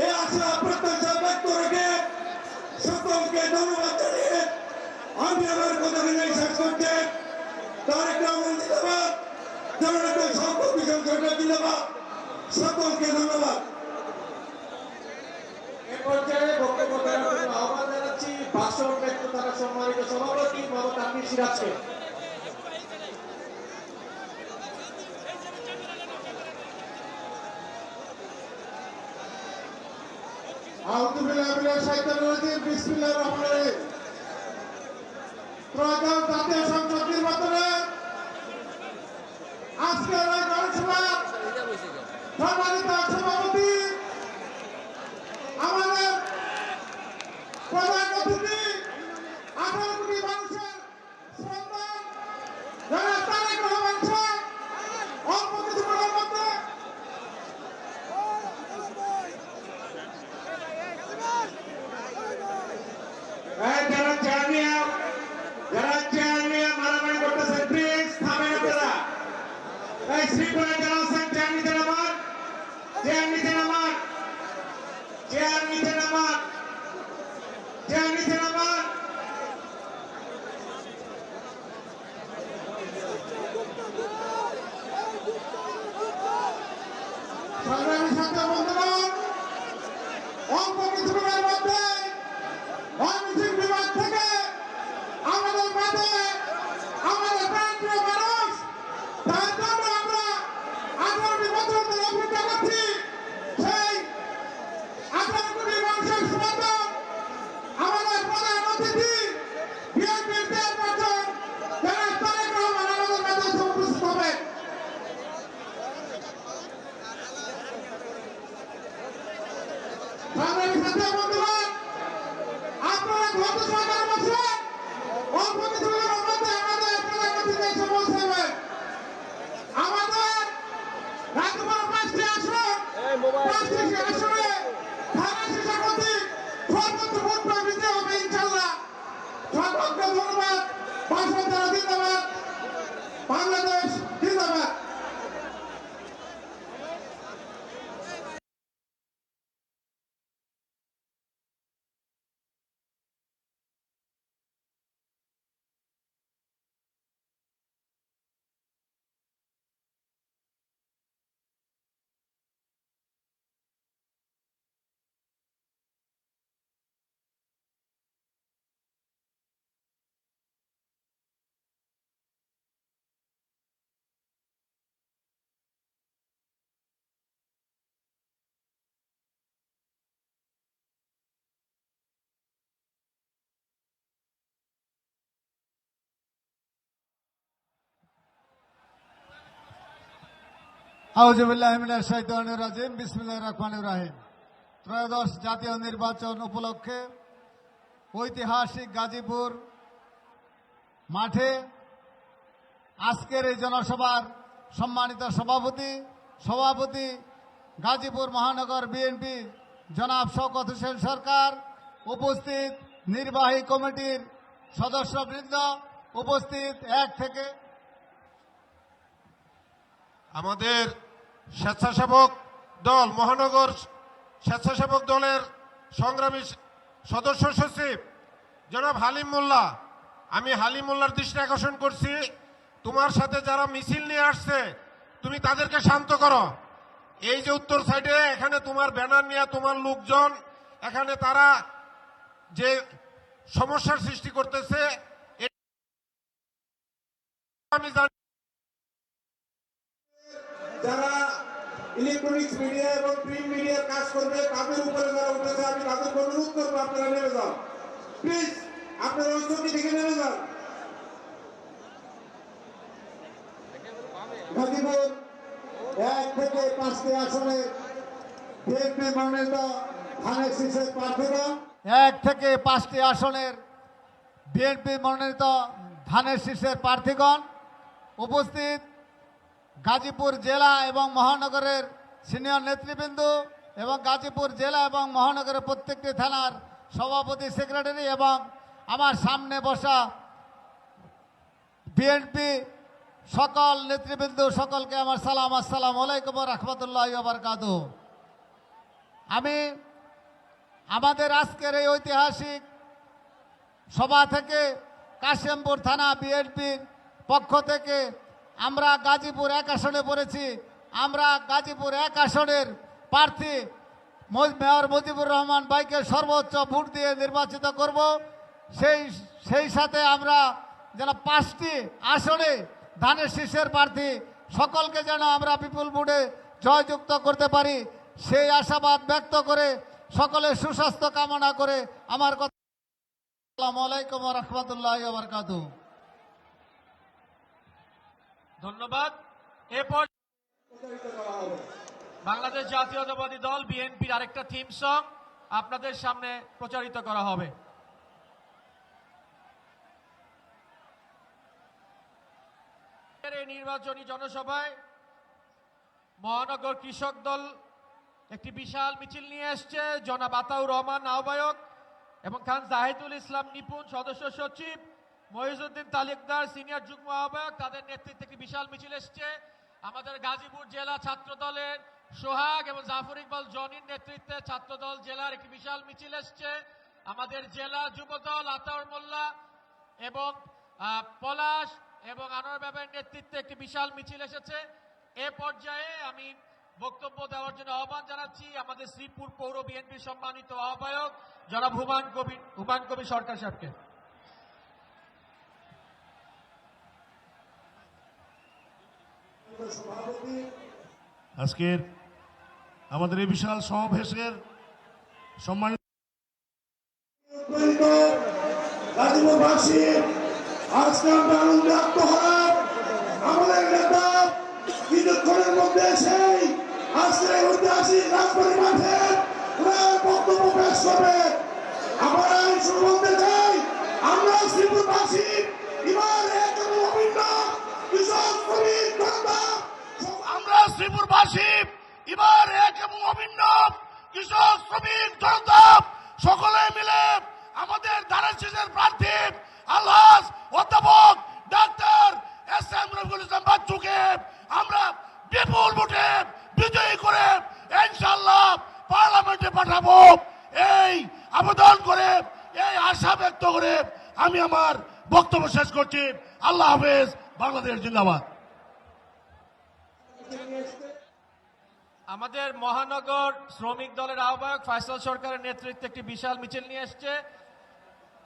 এই আশা প্রত্যাশা ব্যক্ত রেখে সকলকে ধন্যবাদ জানিয়ে আমি আমার কথাগুলো শেষ করতে তারেক রহমান জিন্দাবাদ, জননেতা শওকত হোসেন সরকার জিন্দাবাদ, সকলকে ধন্যবাদ। এ পর্যায়ে বক্তব্য দেওয়ার জন্য আহ্বান জানাচ্ছি ভাষণ ব্যক্ত থাকা সম্মানিত সভাপতি মোহাম্মদ আমির সিরাজকে। আলহামদুলিল্লাহ শাইতানির রাজিম বিসমিল্লাহির রহমানির রহিম। ত্রয়োদশ জাতীয় সংসদ নির্বাচনে আজকের এই গণসভার সম্মানিত সভাপতি, আমাদের প্রধান অতিথি, 18 কোটি মানুষের স্পন্দন জনাব তারেক রহমান সাহেব, অল্প কিছুক্ষণের মধ্যে যারা চেয়ার মারামারি করতেছেন প্লিজ থামেন আপনারা। এই শৃঙ্খলা যারা আছেন চেয়ার নিতে নামান, চেয়ার নিতে নামান, চেয়ার নিতে নামান, চেয়ার নিতে নামান। সংগ্রামী ছাত্র বন্ধুগণ, অল্প কিছুক্ষণের মধ্যে ময়মনসিংহ বিভাগ থেকে আমাদের মাঝে আমাদের প্রান্তীয় মানুষ, তার জন্য আমরা 18 বছর ধরে অপেক্ষা করছি। সেই 18 কোটি মানুষের স্পন্দন আমাদের প্রধান অতিথি বিএনপির চেয়ারপারসন জনাব তারেক রহমান আমাদের মাঝে এসে উপস্থিত হবে। সংগ্রামী ছাত্র বন্ধুগণ, আপনারা ধৈর্য সহকারে বসেন, অল্প কিছুক্ষণের মধ্যে আমাদের প্রধান অতিথি এসে পৌঁছাবেন। আমাদের গাজীপুর 5টি আসন, 5টি আসনে ধানের শীষের প্রতীক সর্বোচ্চ ভোট পেয়ে বিজয়ী হবে ইনশাআল্লাহ। সকলকে ধন্যবাদ। ভাষণ দ্বারা জিন্দাবাদ, বাংলাদেশ জিন্দাবাদ। আউযুবিল্লাহি মিনাশ শাইতানির রাজিম, বিসমিল্লাহির রহমানির রহিম। ত্রয়োদশ জাতীয় নির্বাচন উপলক্ষে ঐতিহাসিক গাজীপুর মাঠে আজকের এই জনসভার সম্মানিত সভাপতি গাজীপুর মহানগর বিএনপি জনাব শওকত হোসেন সরকার, উপস্থিত নির্বাহী কমিটির সদস্যবৃন্দ, উপস্থিত 1 থেকে আমাদের স্বেচ্ছাসেবক দল মহানগর স্বেচ্ছাসেবক দলের সংগ্রামী সদস্য সচিব জনাব হালিম মোল্লা, আমি হালিম মোল্লার দৃষ্টি আকর্ষণ করছি, তোমার সাথে যারা মিছিল নিয়ে আসছে তুমি তাদেরকে শান্ত করো। এই যে উত্তর সাইডে এখানে তোমার ব্যানার নিয়ে তোমার লোকজন এখানে তারা যে সমস্যার সৃষ্টি করতেছে আমি জানি। যারা ইলেকট্রনিক্স মিডিয়া এবং প্রিন্ট মিডিয়ার কাজ করবে তাদের উপরে যারা উঠেছে, আমি তাদেরকে অনুরোধ করবো আপনারা নেমে যান প্লিজ। আপনারা ওই চৌকি থেকে নেমে যান। গাজীপুর 1 থেকে 5টি আসনে বিএনপি মনোনীত ধানের শীষের প্রার্থীগণ 1 থেকে 5টি আসনের বিএনপি মনোনীত ধানের শীষের প্রার্থীগণ উপস্থিত, গাজীপুর জেলা এবং মহানগরের সিনিয়র নেতৃবৃন্দ এবং গাজীপুর জেলা এবং মহানগরের প্রত্যেকটি থানার সভাপতি, সেক্রেটারি এবং আমার সামনে বসা বিএনপি সকল নেতৃবৃন্দ, সকলকে আমার সালাম। আসসালামু আলাইকুম ওয়া রাহমাতুল্লাহি ওয়া বারাকাতুহু। আমি আমাদের আজকের এই ঐতিহাসিক সভা থেকে কাশিমপুর থানা বিএনপির পক্ষ থেকে আমরা গাজীপুর 1 আসনে পড়েছি। আমরা গাজীপুর 1 আসনের প্রার্থী মেয়র মুজিবুর রহমান ভাইকে সর্বোচ্চ ভোট দিয়ে নির্বাচিত করব। সেই সাথে আমরা যেন 5টি আসনে ধানের শীষের প্রার্থী সকলকে যেন আমরা বিপুল ভোটে জয়যুক্ত করতে পারি, সেই আশাবাদ ব্যক্ত করে সকলের সুস্বাস্থ্য কামনা করে আমার কথা। আসসালামু আলাইকুম ওয়া রাহমাতুল্লাহি ওয়া বারাকাতুহু। ধন্যবাদ। এরপর বাংলাদেশ জাতীয়তাবাদী দল বিএনপির আরেকটা থিম সং আপনাদের সামনে প্রচারিত করা হবে। এই নির্বাচনী জনসভায় মহানগর কৃষক দল একটি বিশাল মিছিল নিয়ে এসছে। জনাব আতাউর রহমান আহ্বায়ক এবং খান জাহিদুল ইসলাম নিপুণ সদস্য সচিব, মহিজউদ্দিন তালুকদার সিনিয়র যুগ্ম আহ্বায়ক, তাদের নেতৃত্বে একটি বিশাল মিছিল এসছে। আমাদের গাজীপুর জেলা ছাত্র দলের সোহাগ এবং জাফর ইকবাল জনির নেতৃত্বে ছাত্রদল জেলার একটি বিশাল মিছিল এসছে। আমাদের জেলা যুব দল আতাউর মোল্লা এবং পলাশ এবং আনোয়ার বাবার নেতৃত্বে একটি বিশাল মিছিল এসেছে। এ পর্যায়ে আমি বক্তব্য দেওয়ার জন্য আহ্বান জানাচ্ছি আমাদের শ্রীপুর পৌর বিএনপির সম্মানিত আহ্বায়ক জনাব হুমায়ুন কবির সরকার সাহেবকে। আজকের আমাদের এই বিশাল সমাবেশের সম্মানিত গাজীপুরবাসী আজকে আমরা আনন্দে আত্মহারা। আমাদের নেতা কিছুক্ষণের মধ্যে সেই আজকের ঐতিহাসিক রাজবাড়ী মাঠে বক্তব্য পেশ করবে। আমরা শুরু বলতে চাই, আমরা শ্রীপুরবাসী এবার এক এবং অভিন্ন কৃষক শ্রমিক জনতা, আমরা শ্রীপুরবাসী এবার এক এবং অভিন্ন কৃষক শ্রমিক জনতা সকলে মিলে আমাদের ধানের শীষের প্রার্থী আলহাজ অধ্যাপক ডাক্তার এস.এম. রফিকুল ইসলাম বাচ্চুকে আমরা বিপুল ভোটে বিজয়ী করে ইনশাআল্লাহ পার্লামেন্টে পাঠাবো, এই আবেদন করে, এই আশা ব্যক্ত করে আমি আমার বক্তব্য শেষ করছি। আল্লাহ হাফেজ। বাংলাদেশ জিন্দাবাদ। আমাদের মহানগর শ্রমিক দলের আহ্বায়ক ফয়সাল সরকারের নেতৃত্বে একটি বিশাল মিছিল নিয়ে এসছে।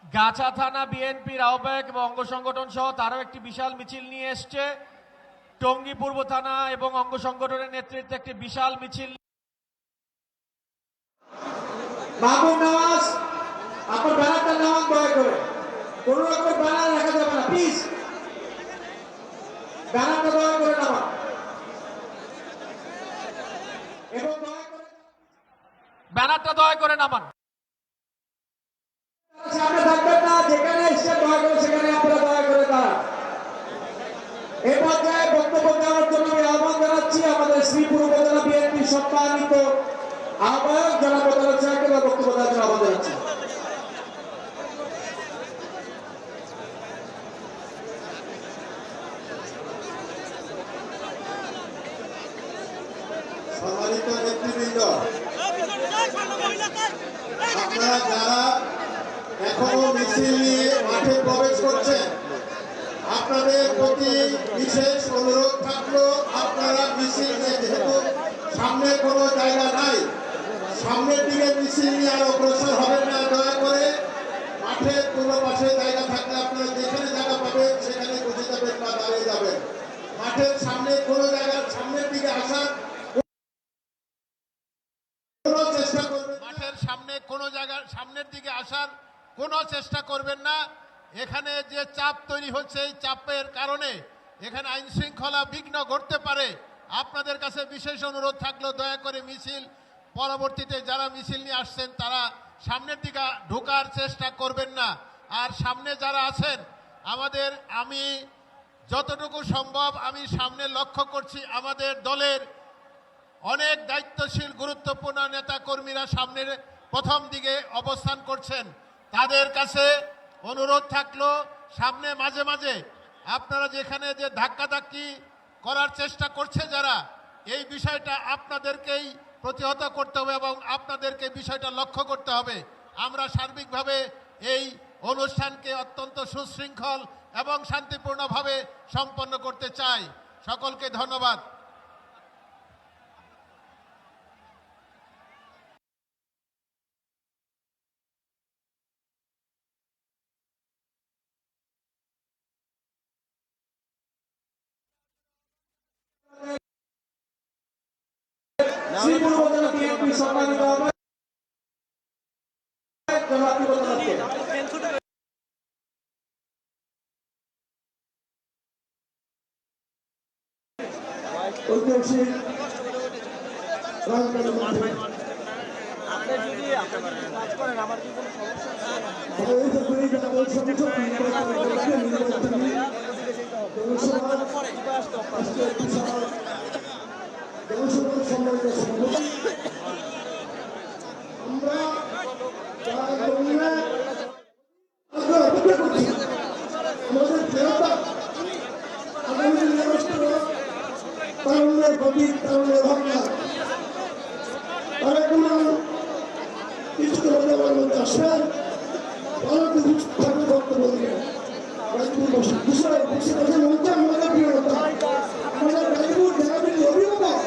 গাছা থানা বিএনপির আহ্বায়ক এবং অঙ্গ সংগঠন সহ তারও একটি বিশাল মিছিল নিয়ে এসছে। টঙ্গী পূর্ব থানা এবং অঙ্গ সংগঠনের নেতৃত্বে একটি বিশাল মিছিল। মাহবুব নওয়াজ, আপনার ব্যানারটা নেওয়ান দয়া করে। কোন রকমের ব্যানার রাখা যাবে না, প্লিজ ব্যানারটা দয়া করে নেওয়া এবং ব্যানারটা দয়া করে নামান। সামনে থাকবেন না, যেখানে এসে দয়া করে সেখানে আপনারা দয়া করে দাঁড়ান। এ পর্যায়ে বক্তব্য দেওয়ার জন্য আমি আহ্বান জানাচ্ছি আমাদের শ্রীপুর উপজেলা বিএনপির সম্মানিত আহ্বায়ক জনাব মোতালেব সাহেবকে বক্তব্য দেওয়ার জন্য আহ্বান জানাচ্ছি। সম্মানিত নেতৃবৃন্দ, আপনারা যারা এখনো মিছিল নিয়ে মাঠে প্রবেশ করছেন, আপনাদের প্রতি বিশেষ অনুরোধ থাকলো আপনারা মিছিল নিয়ে, যেহেতু সামনে কোনো জায়গা নাই, সামনের দিকে মিছিল নিয়ে আর অগ্রসর হবেন না। দয়া করে মাঠের পূর্ব পাশে জায়গা থাকলে আপনারা যেখানে জায়গা পাবেন সেখানে বসে যাবেন বা দাঁড়িয়ে যাবেন। মাঠের সামনে কোনো জায়গার সামনের দিকে আসার চেষ্টা করবেন। মাঠের সামনে কোনো জায়গার সামনের দিকে আসার কোনো চেষ্টা করবেন না। এখানে যে চাপ তৈরি হচ্ছে এই চাপের কারণে এখানে আইন শৃঙ্খলা বিঘ্ন ঘটতে পারে। আপনাদের কাছে বিশেষ অনুরোধ থাকলো দয়া করে মিছিল পরবর্তীতে যারা মিছিল নিয়ে আসছেন তারা সামনের দিকে ঢোকার চেষ্টা করবেন না। আর সামনে যারা আছেন আমি যতটুকু সম্ভব আমি সামনে লক্ষ্য করছি আমাদের দলের অনেক দায়িত্বশীল গুরুত্বপূর্ণ নেতা কর্মীরা সামনের প্রথম দিকে অবস্থান করছেন। তাদের কাছে অনুরোধ থাকলো সামনে মাঝে মাঝে আপনারা যেখানে যে ধাক্কাধাক্কি করার চেষ্টা করছে যারা, এই বিষয়টা আপনাদেরকেই প্রতিহত করতে হবে এবং আপনাদেরকে বিষয়টা লক্ষ্য করতে হবে। আমরা সার্বিকভাবে এই অনুষ্ঠানকে অত্যন্ত সুশৃঙ্খল এবং শান্তিপূর্ণভাবে সম্পন্ন করতে চাই। সকলকে ধন্যবাদ। শ্রীপুর উপজেলা বিএনপি সম্মানিত আহ্বায়ক জনাব বিপদনাথকে ঐতিহাসিক রাজধানী মাঠে আপনি যদি কাজ করেন আমার কি কোনো তারুণ্যের প্রতি তারুণ্যের ভাবনা তারা কোনো কিছু আমার মধ্যে আসবেন তারা কিছু থাকে বক্তব্য দিয়ে বিষয় বেশি কথা বলতে আমাদের প্রিয়তা আমাদের গাজীপুর জেলাবির অভিভাবক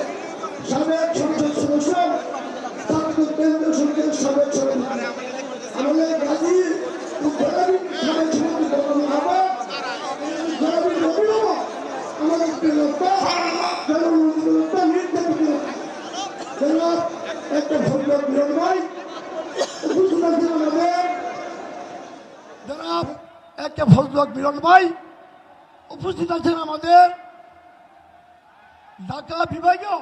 সাবেক সংসদ সদস্য তারপর কেন্দ্রীয় সংসদের সাবেক সভাপতি আমাদের গাজী জেলাবির সাবেক সভাপতি জেলাবির অভিভাবক আমাদের প্রিয়তা একটা ভদ্র বিরোধী জনাব একটা ভদ্রলোক মিলন ভাই উপস্থিত আছেন আমাদের ঢাকা বিভাগীয়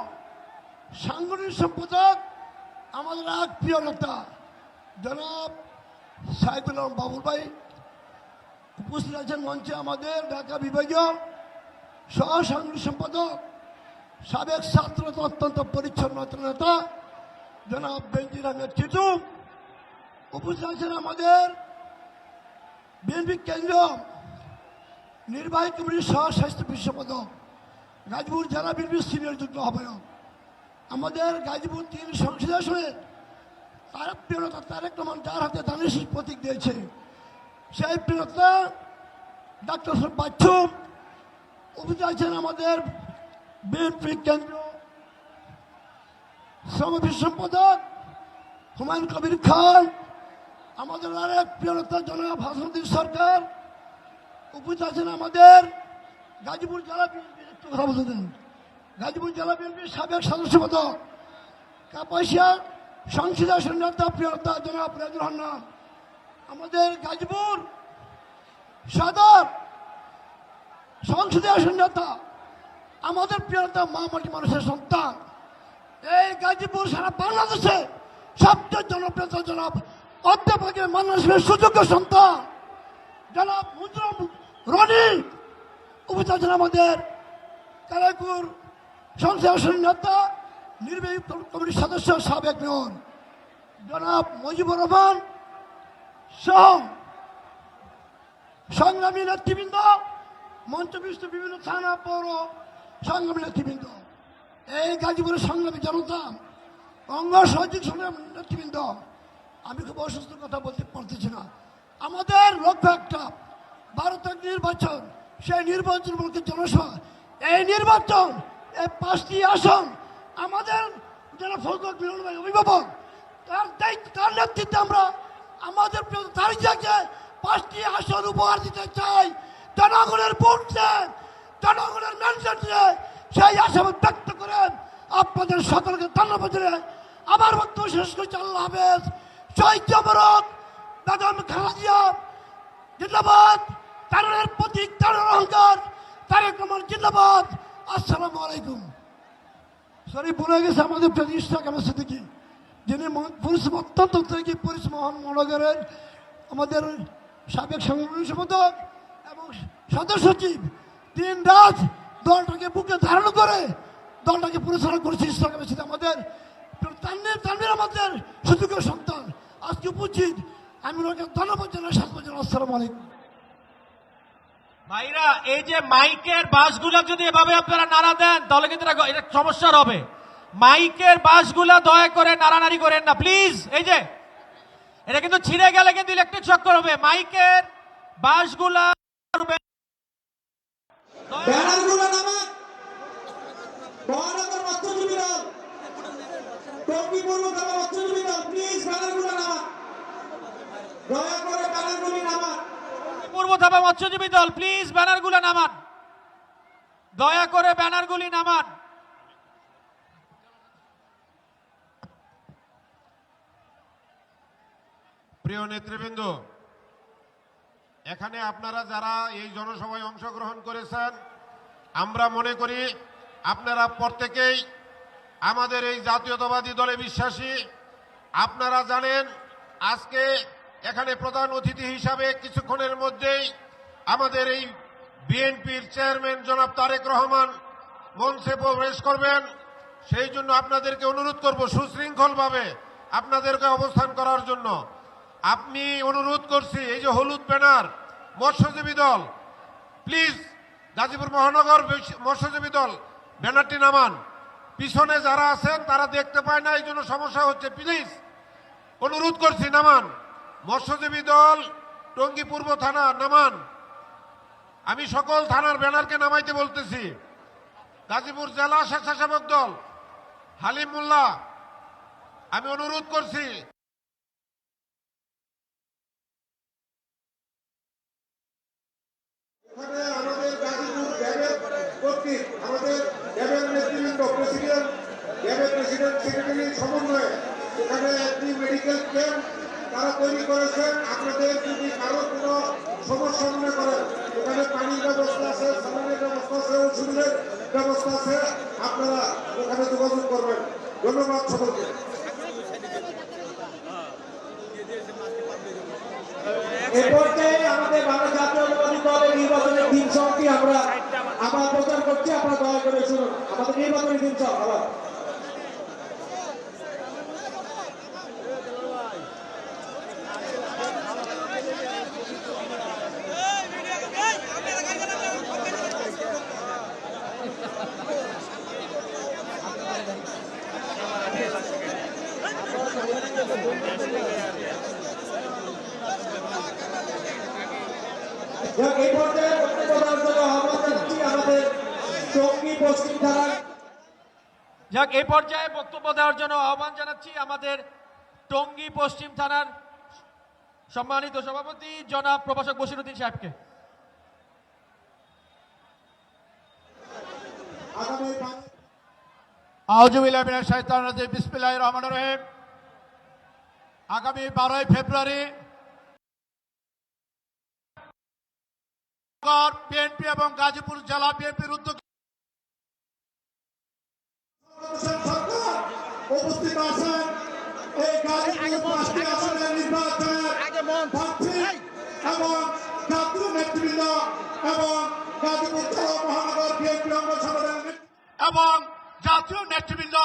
সাংগঠনিক সম্পাদক আমাদের এক প্রিয় নেতা জনাব সাইদুল আলম বাবুল ভাই উপস্থিত আছেন মঞ্চে আমাদের ঢাকা বিভাগীয় সহ সাংগঠনিক সম্পাদক সাবেক ছাত্র অত্যন্ত পরিচ্ছন্ন নেতা জনাব বেনজির আহমেদ টিটু উপস্থিত আছেন আমাদের বিএনপি কেন্দ্রীয় নির্বাহী কমিটির সহ স্বাস্থ্য সম্পাদক গাজীপুর জেলা বিএনপি সিনিয়র যুগ্ম আহ্বায়ক আমাদের গাজীপুর 3 সংসদীয় আসনের তার প্রিয়তা তারেক রহমান যার হাতে দানের শীষ প্রতীক দিয়েছে সেই প্রিয়তা ডাক্তার বাচ্চু উপস্থিত আছেন আমাদের বিএনপি কেন্দ্রীয় সমাবেশ সম্পাদক হুমায়ুন কবির খান আমাদের আরেক প্রিয়তা জনাব হাসানুদ্দিন সরকার উপস্থিত আছেন আমাদের গাজীপুর জেলা বিএনপি গাজীপুর জেলা বিএনপির সাবেক সদস্য সম্পাদক কাপাসিয়া সংসদীয় আসন নেতা প্রিয়তা জনাব রাজুল হান্নান আমাদের গাজীপুর সদর সংসদীয় আসন নেতা আমাদের প্রিয়তা মা মাটি মানুষের সন্তান এই গাজীপুর সারা বাংলাদেশে সবচেয়ে জনপ্রিয় জনাব অধ্যাপকের মানুষের সুযোগ্য সন্তান জনাব মুজরম রনি উপস্থিত আছেন আমাদের কারাইপুর সংসদীয় আসন নেতা নির্বাহী কমিটির সদস্য সাবেক মেয়র জনাব মুজিবুর রহমান সহ সংগ্রামী নেতৃবৃন্দ মঞ্চবিষ্ট বিভিন্ন থানা পৌর সংগ্রামী নেতৃবৃন্দ এই গাজীপুরের সংগ্রামী জনতা অঙ্গ সহযোগী সংগ্রামী নেতৃবৃন্দ আমি খুব অসুস্থ কথা বলতে পারতেছি না আমাদের লক্ষ্য একটা ভারতের নির্বাচন সেই নির্বাচন বলতে জনসভা এই নির্বাচন এই 5টি আসন আমাদের যারা ফজলুল মিলন ভাই অভিভাবক তার দায়িত্ব তার নেতৃত্বে আমরা আমাদের তারিখকে 5টি আসন উপহার দিতে চাই জনগণের ভোট দেন জনগণের ম্যান্ডেট দিয়ে সেই আশাবাদ ব্যক্ত করেন আপনাদের সকলকে ধন্যবাদ দিয়ে আমার বক্তব্য শেষ করছি আল্লাহ হাফেজ শহীদ জবরত বেগম খালেদা জিয়া জিন্দাবাদ, তারের প্রতীক, তারের অহংকার, তারেক রহমান জিন্দাবাদ। আসসালামু আলাইকুম। সরি, ভুলে গেছে আমাদের প্রতিষ্ঠা কামের সিদ্দিকী, যিনি অত্যন্ত থেকে মহানগরের আমাদের সাবেক সংগঠন সম্পাদক এবং সদস্য সচিব, দিন রাত দলটাকে বুকে ধারণ করে দলটাকে পরিচালনা করেছে ইসলাম কামের সিদ্দিকী। আমাদের তানভীর আমাদের সুযোগের সন্তান আজকে উপস্থিত। আমি ওনাকে ধন্যবাদ জানাই, সাধুবাদ জানাই। আসসালামু আলাইকুম। ভাইরা, এই যে মাইকের বাসগুলা যদি এভাবে আপনারা নাড়া দেন তাহলে কিন্তু এটা সমস্যার হবে। মাইকের বাসগুলা দয়া করে নাড়ানাড়ি করেন না প্লিজ। এই যে এটা কিন্তু ছিঁড়ে গেলে কিন্তু ইলেকট্রিক শক করবে। মাইকের বাসগুলা ব্যানারগুলো নামান। মহানগর মৎস্যজীবী দল, টঙ্গী পূর্ব থানা মৎস্যজীবী দল, প্লিজ ব্যানারগুলো নামান। দয়া করে ব্যানারগুলি নামান। পূর্ব থাবা মৎস্যজীবী দল, প্লিজ ব্যানারগুলো নামান, দয়া করে ব্যানারগুলি নামান। প্রিয় নেতৃবৃন্দ, এখানে আপনারা যারা এই জনসভায় অংশগ্রহণ করেছেন, আমরা মনে করি আপনারা প্রত্যেকেই আমাদের এই জাতীয়তাবাদী দলে বিশ্বাসী। আপনারা জানেন আজকে এখানে প্রধান অতিথি হিসাবে কিছুক্ষণের মধ্যেই আমাদের এই বিএনপির চেয়ারম্যান জনাব তারেক রহমান মঞ্চে প্রবেশ করবেন। সেই জন্য আপনাদেরকে অনুরোধ করব সুশৃঙ্খলভাবে আপনাদেরকে অবস্থান করার জন্য। আমি অনুরোধ করছি, এই যে হলুদ ব্যানার মৎস্যজীবী দল, প্লিজ গাজীপুর মহানগর মৎস্যজীবী দল ব্যানারটি নামান। পিছনে যারা আছেন তারা দেখতে পায় না, এই জন্য সমস্যা হচ্ছে। প্লিজ অনুরোধ করছি নামান। মৎস্যজীবী দল টঙ্গী পূর্ব থানা নামান। আমি সকল থানার ব্যানারকে নামাইতে বলতেছি। গাজীপুর জেলা স্বেচ্ছাসেবক দল হালিম মোল্লা, আমি অনুরোধ করছি। এখানে আমাদের গাজীপুর ড্যামের কর্তৃক আমাদের ড্যামের নেতৃবৃন্দ, প্রেসিডেন্ট সেক্রেটারি সমন্বয়ে এখানে একটি মেডিকেল ক্যাম্প তারা তৈরি করেছেন। আপনাদের যদি কারো কোনো সমস্যা মনে করেন, এখানে পানির ব্যবস্থা আছে, সালানের ব্যবস্থা আছে, ওষুধের ব্যবস্থা আছে, আপনারা ওখানে যোগাযোগ করবেন। ধন্যবাদ সকলকে। এ পর্যায়ে আমাদের বাংলা জাতীয়তাবাদী দলের নির্বাচনের দিন সবটি আমরা আবার প্রচার করছি। আপনারা দয়া করে শুনুন আমাদের নির্বাচনের দিন সব আবার। এই পর্যায়ে বক্তব্য দেওয়ার জন্য আহ্বান জানাচ্ছি আমাদের টঙ্গী পশ্চিম থানার যাক, এই পর্যায়ে বক্তব্য দেওয়ার জন্য আহ্বান জানাচ্ছি আমাদের টঙ্গী পশ্চিম থানার সম্মানিত সভাপতি জনাব প্রভাষক বশিরউদ্দিন সাহেবকে। আগামী আউযুবিল্লাহি মিনাশ শাইতানির রাজিম, বিসমিল্লাহির রহমানির রহিম। আগামী 12ই ফেব্রুয়ারি বিএনপি এবং গাজীপুর জেলা বিএনপির উদ্যোগে উপস্থিত আছেন এই গাজীপুর 5টি আসনের নির্বাচনের প্রার্থী এবং জাতীয় নেতৃবৃন্দ এবং গাজীপুর জেলা মহানগর বিএনপি অঙ্গ সংগঠনের এবং জাতীয় নেতৃবৃন্দ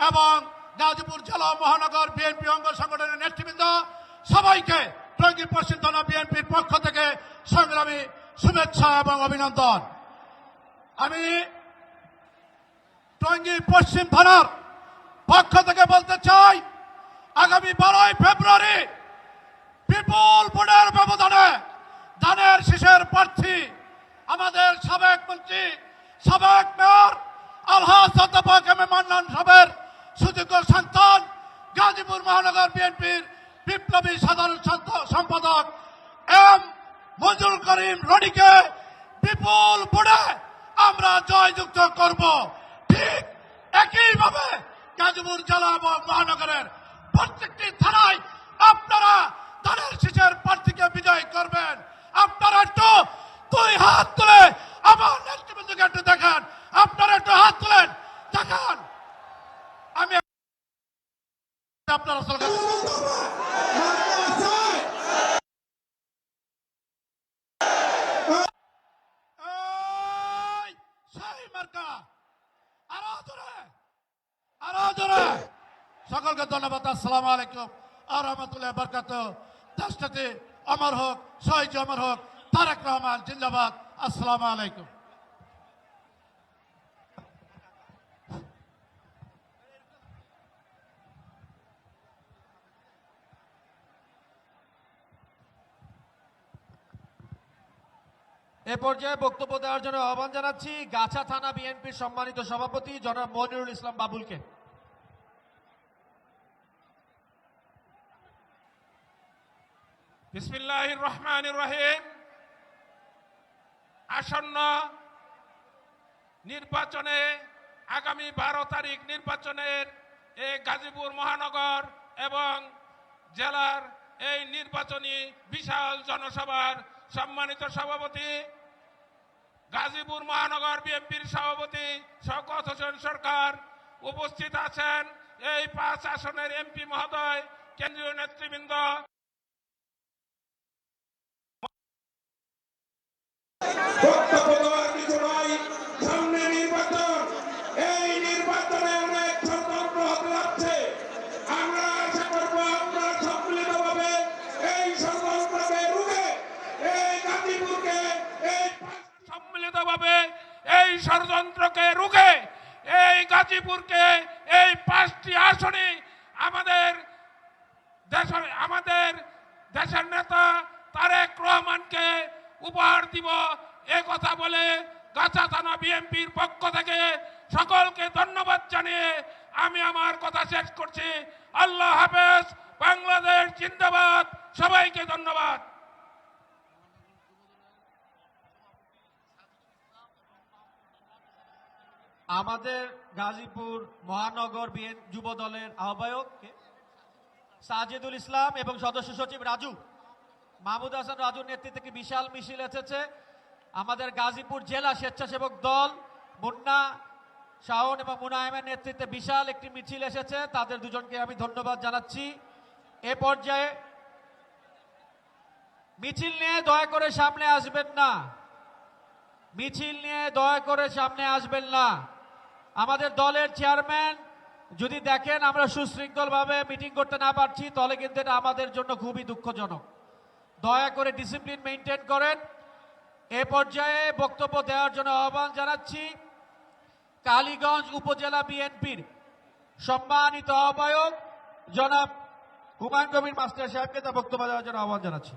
এবং গাজীপুর জেলা মহানগর বিএনপি অঙ্গ সংগঠনের নেতৃবৃন্দ সবাইকে টঙ্গী পশ্চিম থানা বিএনপির পক্ষ থেকে সংগ্রামী শুভেচ্ছা এবং অভিনন্দন। আমি টঙ্গী পশ্চিম থানার পক্ষ থেকে বলতে চাই, আগামী 12ই ফেব্রুয়ারি বিপুল ভোটের ব্যবধানে ধানের শীষের প্রার্থী আমাদের সাবেক মন্ত্রী, সাবেক মেয়র আলহাজ অধ্যাপক এম এ মান্নান সাহেবের সুযোগ্য সন্তান, গাজীপুর মহানগর বিএনপির বিপ্লবী সাধারণ সম্পাদক এম মঞ্জুর করিম রনিকে বিপুল ভোটে আমরা জয়যুক্ত করব। ঠিক একইভাবে গাজীপুর জেলা এবং মহানগরের প্রত্যেকটি থানায় আপনারা ধানের শীষের প্রার্থীকে বিজয় করবেন। আপনারা একটু দুই হাত তুলে আমার নেতৃবৃন্দকে একটু দেখান, আপনারা একটু হাত তুলেন, দেখান। আমি আপনারা সকলকে ধন্যবাদ। আসসালামু আলাইকুম আর রহমতুল্লাহ বরকাত। দেশটাতে অমর হোক, শহীদ অমর হোক, তারেক রহমান জিন্দাবাদ। আসসালামু আলাইকুম। এ পর্যায়ে বক্তব্য দেওয়ার জন্য আহ্বান জানাচ্ছি গাছা থানা বিএনপির সম্মানিত সভাপতি জনাব মনিরুল ইসলাম বাবুলকে। বিসমিল্লাহির রহমানির রহিম। আসন্ন নির্বাচনে আগামী 12 তারিখ নির্বাচনের এই গাজীপুর মহানগর এবং জেলার এই নির্বাচনী বিশাল জনসভার সম্মানিত সভাপতি গাজীপুর মহানগর বিএনপির সভাপতি শওকত হোসেন সরকার উপস্থিত আছেন। এই 5 আসনের এমপি মহোদয়, কেন্দ্রীয় নেতৃবৃন্দ, বক্তব্য দেওয়ার কিছু নাই। সামনে নির্বাচন, এই নির্বাচনে অনেক ষড়যন্ত্র হতে যাচ্ছে। আমরা আশা করব আপনারা সম্মিলিতভাবে এই ষড়যন্ত্রকে রুখে এই গাজীপুরকে সম্মিলিতভাবে এই ষড়যন্ত্রকে রুখে এই গাজীপুরকে এই 5টি আসনে আমাদের দেশের নেতা তারেক রহমানকে উপহার দিব, এ কথা বলে গাছা থানা বিএনপির পক্ষ থেকে সকলকে ধন্যবাদ জানিয়ে আমি আমার কথা শেষ করছি। আল্লাহ হাফেজ। বাংলাদেশ জিন্দাবাদ। সবাইকে ধন্যবাদ। আমাদের গাজীপুর মহানগর যুব দলের আহ্বায়ক সাজিদুল ইসলাম এবং সদস্য সচিব রাজু মাহমুদ হাসান রাজুর নেতৃত্বে একটি বিশাল মিছিল এসেছে। আমাদের গাজীপুর জেলা স্বেচ্ছাসেবক দল মুন্না শাওন এবং মুনায়েমের নেতৃত্বে বিশাল একটি মিছিল এসেছে। তাদের দুজনকে আমি ধন্যবাদ জানাচ্ছি। এ পর্যায়ে মিছিল নিয়ে দয়া করে সামনে আসবেন না, মিছিল নিয়ে দয়া করে সামনে আসবেন না। আমাদের দলের চেয়ারম্যান যদি দেখেন আমরা সুশৃঙ্খলভাবে মিটিং করতে না পারছি, তাহলে কিন্তু এটা আমাদের জন্য খুবই দুঃখজনক। দয়া করে ডিসিপ্লিন মেনটেন করেন। এ পর্যায়ে বক্তব্য দেওয়ার জন্য আহ্বান জানাচ্ছি কালীগঞ্জ উপজেলা বিএনপির সম্মানিত আহ্বায়ক জনাব হুমায়ুন কবির মাস্টার সাহেবকে তার বক্তব্য দেওয়ার জন্য আহ্বান জানাচ্ছি।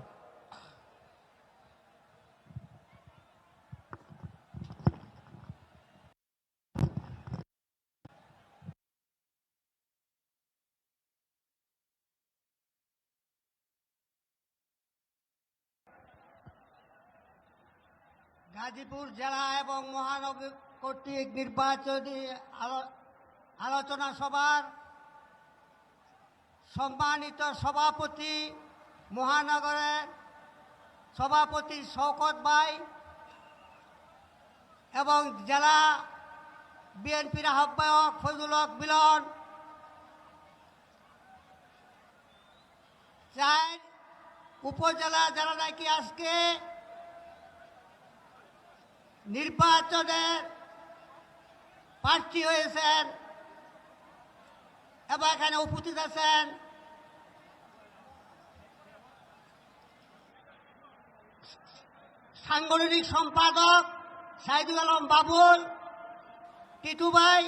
গাজীপুর জেলা এবং মহানগর কর্তৃক নির্বাচনী আলোচনা সভার সম্মানিত সভাপতি, মহানগরের সভাপতি শওকত ভাই এবং জেলা বিএনপির আহ্বায়ক ফজলুল হক মিলন, 4 উপজেলা যারা নাকি আজকে নির্বাচনের প্রার্থী হয়েছেন এবং এখানে উপস্থিত আছেন সাংগঠনিক সম্পাদক সাইদুল আলম বাবুল, টিটু ভাই,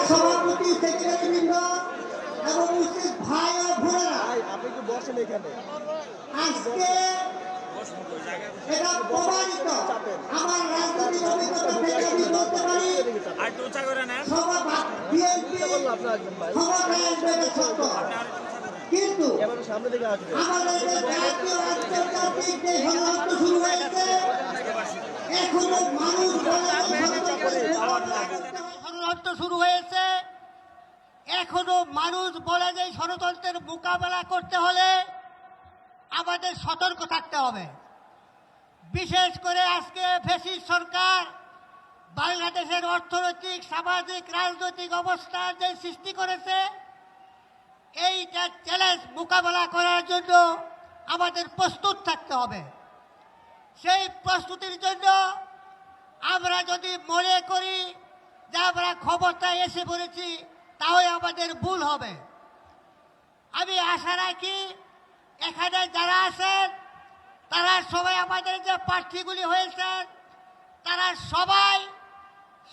সভাপতি সেক্রেটারিবৃন্দ এবং উপস্থিত ভাই ও বোনেরা, আপনি কি বসেন এখানে? আজকে এটা প্রমাণিত আমার রাজনৈতিক অভিজ্ঞতা থেকে আমি বলতে পারি বিএনপি ক্ষমতায় সত্য, কিন্তু সামনে থেকে আসবে। আমাদের জাতীয় আন্তর্জাতিক যে ষড়যন্ত্র শুরু হয়েছে, এখনো মানুষ ষড়যন্ত্র শুরু হয়েছে। এখনো মানুষ বলে যে এই ষড়যন্ত্রের মোকাবেলা করতে হলে আমাদের সতর্ক থাকতে হবে। বিশেষ করে আজকে ফ্যাসিস্ট সরকার বাংলাদেশের অর্থনৈতিক, সামাজিক, রাজনৈতিক অবস্থা যে সৃষ্টি করেছে, এইটা চ্যালেঞ্জ মোকাবেলা করার জন্য আমাদের প্রস্তুত থাকতে হবে। সেই প্রস্তুতির জন্য আমরা যদি মনে করি যে আমরা ক্ষমতায় এসে পড়েছি, তাহলে আমাদের ভুল হবে। আমি আশা রাখি এখানে যারা আছেন তারা সবাই, আমাদের যে প্রার্থীগুলি হয়েছেন তারা সবাই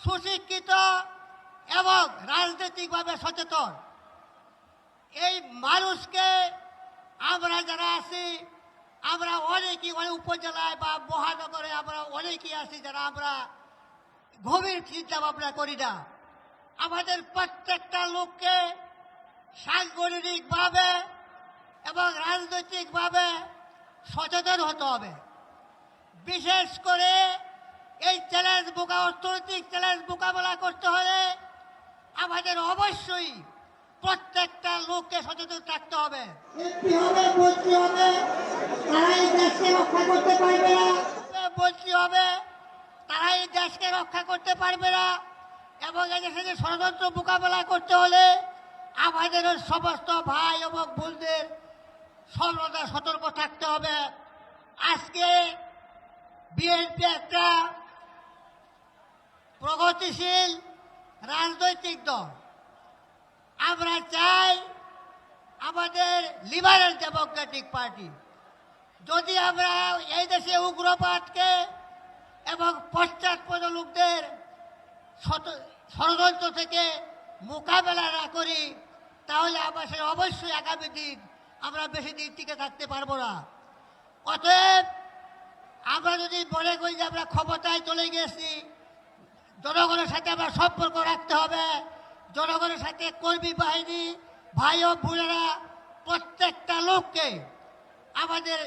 সুশিক্ষিত এবং রাজনৈতিকভাবে সচেতন। এই মানুষকে আমরা যারা আছি, আমরা অনেকেই উপজেলায় বা মহানগরে আমরা অনেকেই আছি যারা আমরা গভীর চিন্তা ভাবনা করি না। আমাদের প্রত্যেকটা লোককে সাংগঠনিকভাবে এবং রাজনৈতিকভাবে সচেতন হতে হবে। বিশেষ করে এই চ্যালেঞ্জ অর্থনৈতিক চ্যালেঞ্জ মোকাবেলা করতে হলে আমাদের অবশ্যই প্রত্যেকটা লোককে সচেতন থাকতে হবে। মন্ত্রী হবে, তারাই দেশকে রক্ষা করতে পারবে না। মন্ত্রী হবে, তারাই দেশকে রক্ষা করতে পারবে না। এবং এই দেশে যে ষড়যন্ত্র মোকাবেলা করতে হলে আমাদের সমস্ত ভাই এবং বোনদের সর্বদা সতর্ক থাকতে হবে। আজকে বিএনপি একটা প্রগতিশীল রাজনৈতিক দল। আমরা চাই আমাদের লিবারেল ডেমোক্রেটিক পার্টি, যদি আমরা এই দেশে উগ্রবাদকে এবং পশ্চাৎপদ লোকদের ষড়যন্ত্র থেকে মোকাবেলা না করি, তাহলে আমাদের অবশ্যই আগামী দিন আমরা বেশি দিন টিকে থাকতে পারবো না। অতএব আমরা যদি মনে করি যে আমরা ক্ষমতায় চলে গেছি, জনগণের সাথে আমরা সম্পর্ক রাখতে হবে। জনগণের সাথে কর্মী বাহিনী, ভাই ও বোনেরা, প্রত্যেকটা লোককে আমাদের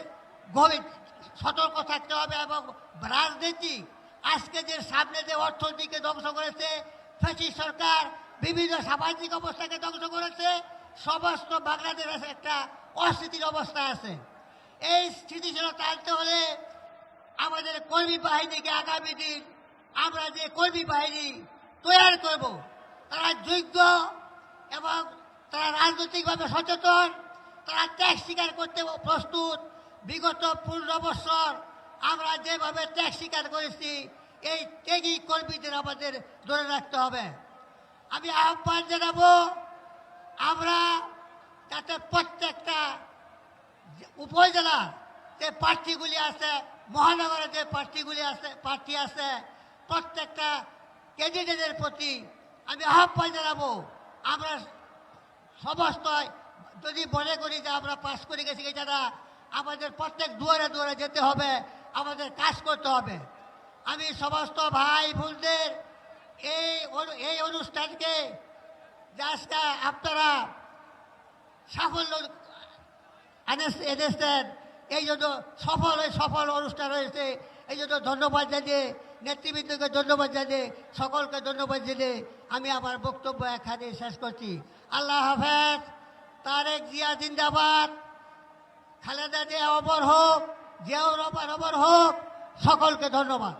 গভীর সতর্ক থাকতে হবে। এবং রাজনীতি আজকে যে সামনে যে অর্থনীতিকে ধ্বংস করেছে ফ্যাসিস্ট সরকার, বিভিন্ন সামাজিক অবস্থাকে ধ্বংস করেছে, সমস্ত বাংলাদেশে একটা অস্থিতির অবস্থা আছে। এই স্থিতিশীলতা আনতে হলে আমাদের কর্মী বাহিনীকে আগামী দিন আমরা যে কর্মী বাহিনী তৈরি করব, তারা যোগ্য এবং তারা রাজনৈতিকভাবে সচেতন, তারা ত্যাগ স্বীকার করতে প্রস্তুত। বিগত 15 বছর আমরা যেভাবে ত্যাগ স্বীকার করেছি, এই ত্যাগী কর্মীদের আমাদের ধরে রাখতে হবে। আমি আহ্বান জানাবো আমরা যাতে প্রত্যেকটা উপজেলা যে প্রার্থীগুলি আছে, মহানগরে যে প্রার্থী আছে, প্রত্যেকটা ক্যান্ডিডেটের প্রতি আমি আহ্বান জানাবো, আমরা সমস্ত যদি মনে করি যে আমরা পাস করে গেছি, যারা আমাদের প্রত্যেক দুয়ারে দুয়ারে যেতে হবে, আমাদের কাজ করতে হবে। আমি সমস্ত ভাই বোনদের এই অনুষ্ঠানকে আজকে আপনারা সাফল্য এনেছেন, এই জন্য সফল অনুষ্ঠান হয়েছে, এই জন্য ধন্যবাদ জানিয়ে, নেতৃবৃন্দকে ধন্যবাদ জানিয়ে, সকলকে ধন্যবাদ জানিয়ে আমি আমার বক্তব্য এখানে শেষ করছি। আল্লাহ হাফেজ। তারেক জিয়া জিন্দাবাদ। খালেদা জিয়া অমর হোক, জিয়াউর রহমান অমর হোক। সকলকে ধন্যবাদ।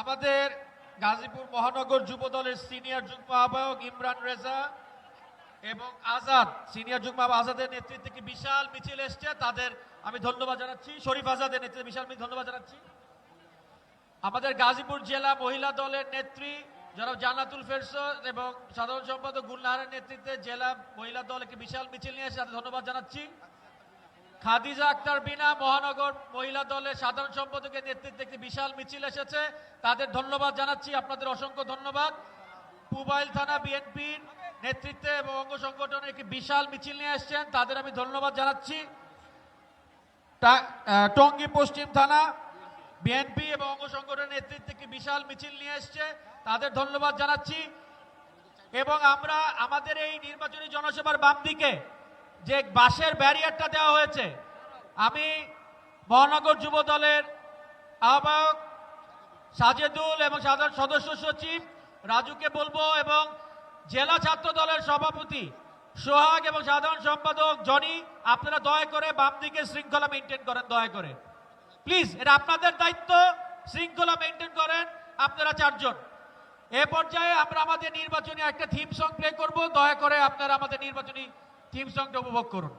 আমাদের গাজীপুর মহানগর যুব দলের সিনিয়র যুগ্ম আহ্বায়ক ইমরান রেজা এবং আজাদ, সিনিয়র যুগ্ম আজাদের নেতৃত্বে কি বিশাল মিছিল এসছে, তাদের আমি ধন্যবাদ জানাচ্ছি। শরীফ আজাদের নেতৃত্বে বিশাল মিছিল ধন্যবাদ জানাচ্ছি। আমাদের গাজীপুর জেলা মহিলা দলের নেত্রী জনাব জান্নাতুল ফেরদৌস এবং সাধারণ সম্পাদক গুলনাহারের নেতৃত্বে জেলা মহিলা দল একটি বিশাল মিছিল নিয়ে এসে তাদের ধন্যবাদ জানাচ্ছি। খাদিজা আক্তার বিনা মহানগর মহিলা দলের সাধারণ সম্পাদকের নেতৃত্বে একটি বিশাল মিছিল এসেছে, তাদের ধন্যবাদ জানাচ্ছি। আপনাদের অসংখ্য ধন্যবাদ। পুবাইল থানা বিএনপির নেতৃত্বে এবং অঙ্গ সংগঠনের একটি বিশাল মিছিল নিয়ে এসেছেন, তাদের আমি ধন্যবাদ জানাচ্ছি। টঙ্গী পশ্চিম থানা বিএনপি এবং অঙ্গ সংগঠনের নেতৃত্বে একটি বিশাল মিছিল নিয়ে এসছে, তাদের ধন্যবাদ জানাচ্ছি। এবং আমরা আমাদের এই নির্বাচনী জনসভার বাম দিকে যে বাঁশের ব্যারিয়ারটা দেওয়া হয়েছে, আমি মহানগর যুব দলের আহ্বায়ক সাজেদুল এবং সাধারণ সদস্য সচিব রাজুকে বলবো এবং জেলা ছাত্র দলের সভাপতি সোহাগ এবং সাধারণ সম্পাদক জনি, আপনারা দয়া করে বাম দিকে শৃঙ্খলা মেনটেন করেন, দয়া করে প্লিজ, এটা আপনাদের দায়িত্ব, শৃঙ্খলা মেনটেন করেন আপনারা চারজন। এ পর্যায়ে আমরা আমাদের নির্বাচনী একটা থিম সং প্লে করব, দয়া করে আপনারা আমাদের নির্বাচনী থিম সংটা উপভোগ করুন।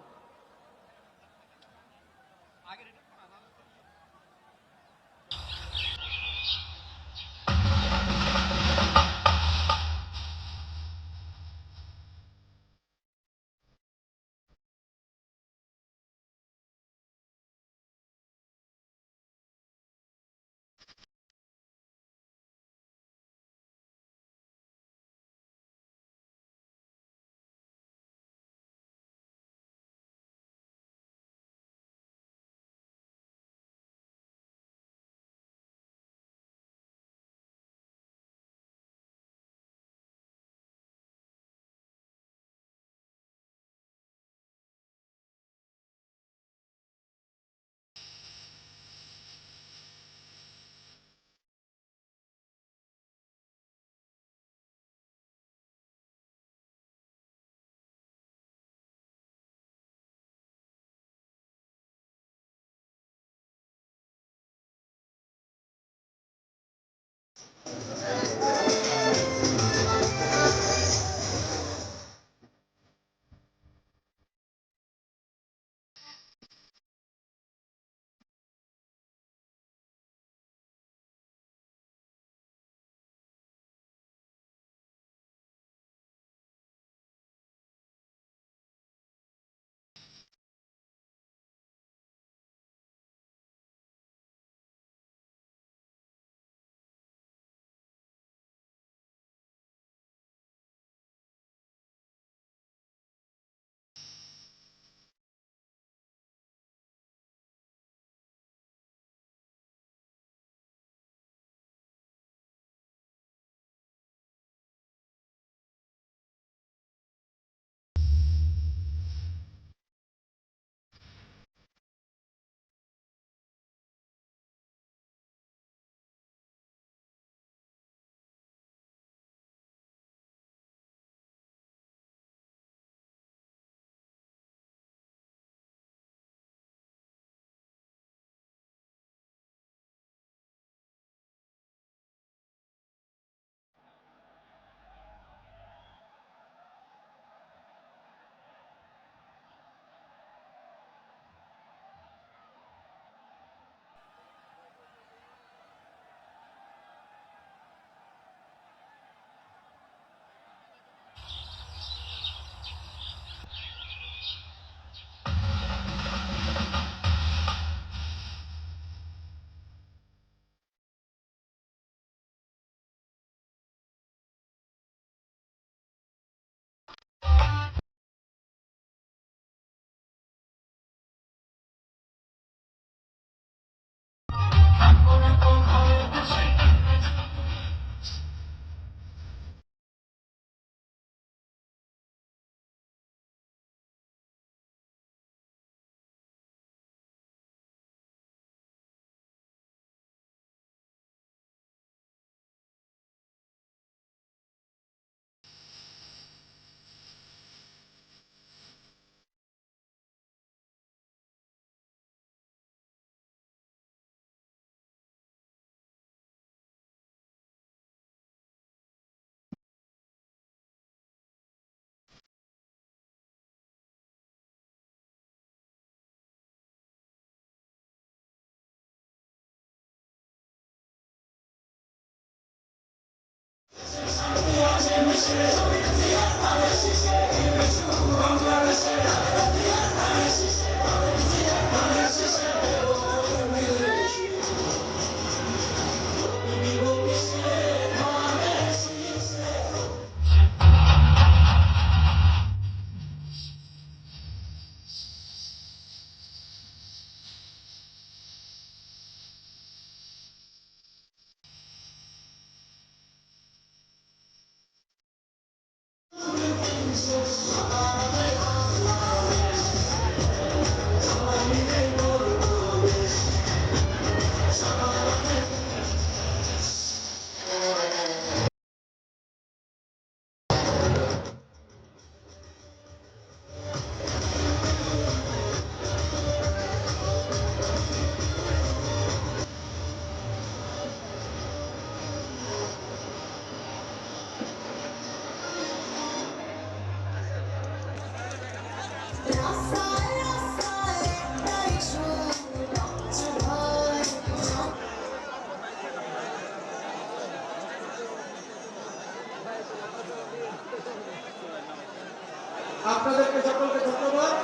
আপনাদেরকে সকলকে ধন্যবাদ।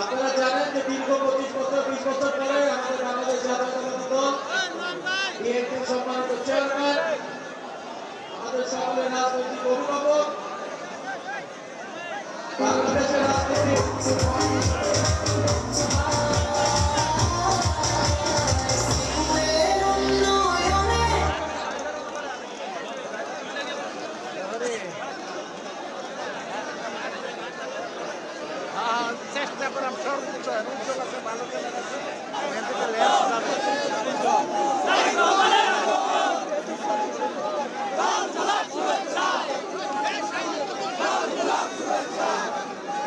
আপনারা জানেন যে দীর্ঘ 20 বছর পরে আমাদের বাংলাদেশ জাতীয়তাবাদী দল বিএনপির সম্মানিত চেয়ারম্যান, আমাদের সকলের রাজনৈতিক অভিভাবক, বাংলাদেশের রাজনীতি চেষ্টা করাম সর্বোচ্চ উজ্জ্বল আছে ভালো খেলার আছে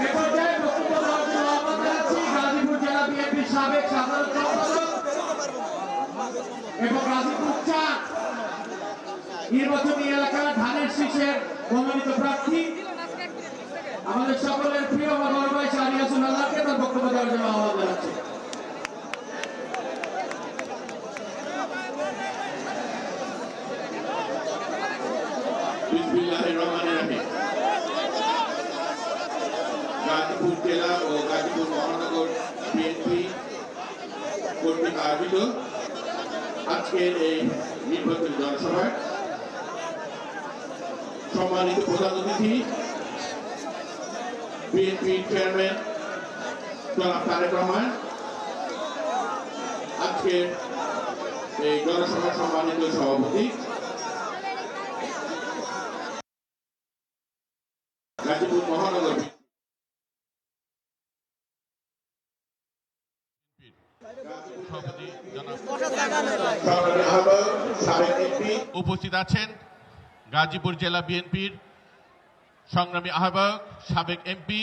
এ পর্যায়ে বক্তব্য দেওয়ার জন্য আহ্বান জানাচ্ছি গাজীপুর জেলা বিএনপির সাবেক সাধারণ সম্পাদক এবং গাজীপুর 4 নির্বাচনী এলাকা ধানের শীষের মনোনীত প্রার্থী আমাদের সকলের প্রিয় বড় ভাই শাহরিয়াজুল আল্লাহকে তার বক্তব্য দেওয়ার জন্য আহ্বান জানাচ্ছি। বিসমিল্লাহির রহমানির রহিম। গাজীপুর জেলা ও গাজীপুর মহানগর বিএনপি কর্তৃক আয়োজিত আজকের এই নির্বাচনী জনসভায় সম্মানিত প্রধান অতিথি বিএনপি চেয়ারম্যান জনাব তারেক রহমান, আজকের এই জনসভার সম্মানিত সভাপতি গাজীপুর মহানগর সভাপতি জনাব সংগ্রামী আহ্বায়ক সাবেক এমপি উপস্থিত আছেন গাজীপুর জেলা বিএনপির সংগ্রামী আহ্বায়ক সাবেক এমপি,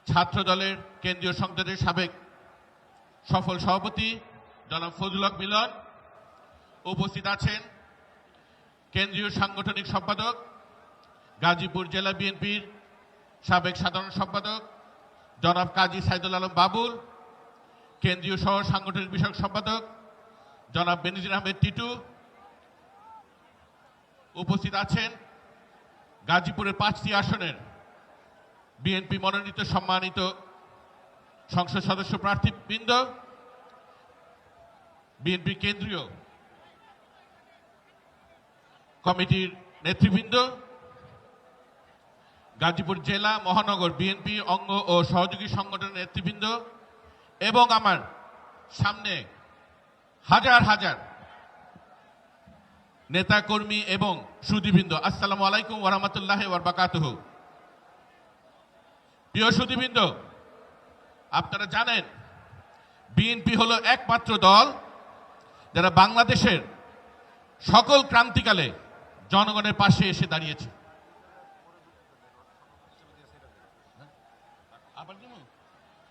ছাত্র দলের কেন্দ্রীয় সংসদের সাবেক সফল সভাপতি জনাব ফজলুল হক মিলন। উপস্থিত আছেন কেন্দ্রীয় সাংগঠনিক সম্পাদক গাজীপুর জেলা বিএনপির সাবেক সাধারণ সম্পাদক জনাব কাজী সাইদুল আলম বাবুল, কেন্দ্রীয় সহ সাংগঠনিক বিষয়ক সম্পাদক জনাব বেনজির আহমেদ টিটু। উপস্থিত আছেন গাজীপুরের 5টি আসনের বিএনপি মনোনীত সম্মানিত সংসদ সদস্য প্রার্থীবৃন্দ, বিএনপি কেন্দ্রীয় কমিটির নেতৃবৃন্দ, গাজীপুর জেলা মহানগর বিএনপি অঙ্গ ও সহযোগী সংগঠনের নেতৃবৃন্দ এবং আমার সামনে হাজার হাজার নেতা কর্মী এবং সুধীবৃন্দ, আসসালামু আলাইকুম ওয়া রাহমাতুল্লাহি ওয়া বারাকাতুহু। প্রিয় সুধীবৃন্দ, আপনারা জানেন বিএনপি হলো একমাত্র দল যারা বাংলাদেশের সকল ক্রান্তিকালে জনগণের পাশে এসে দাঁড়িয়েছে। আবার দিব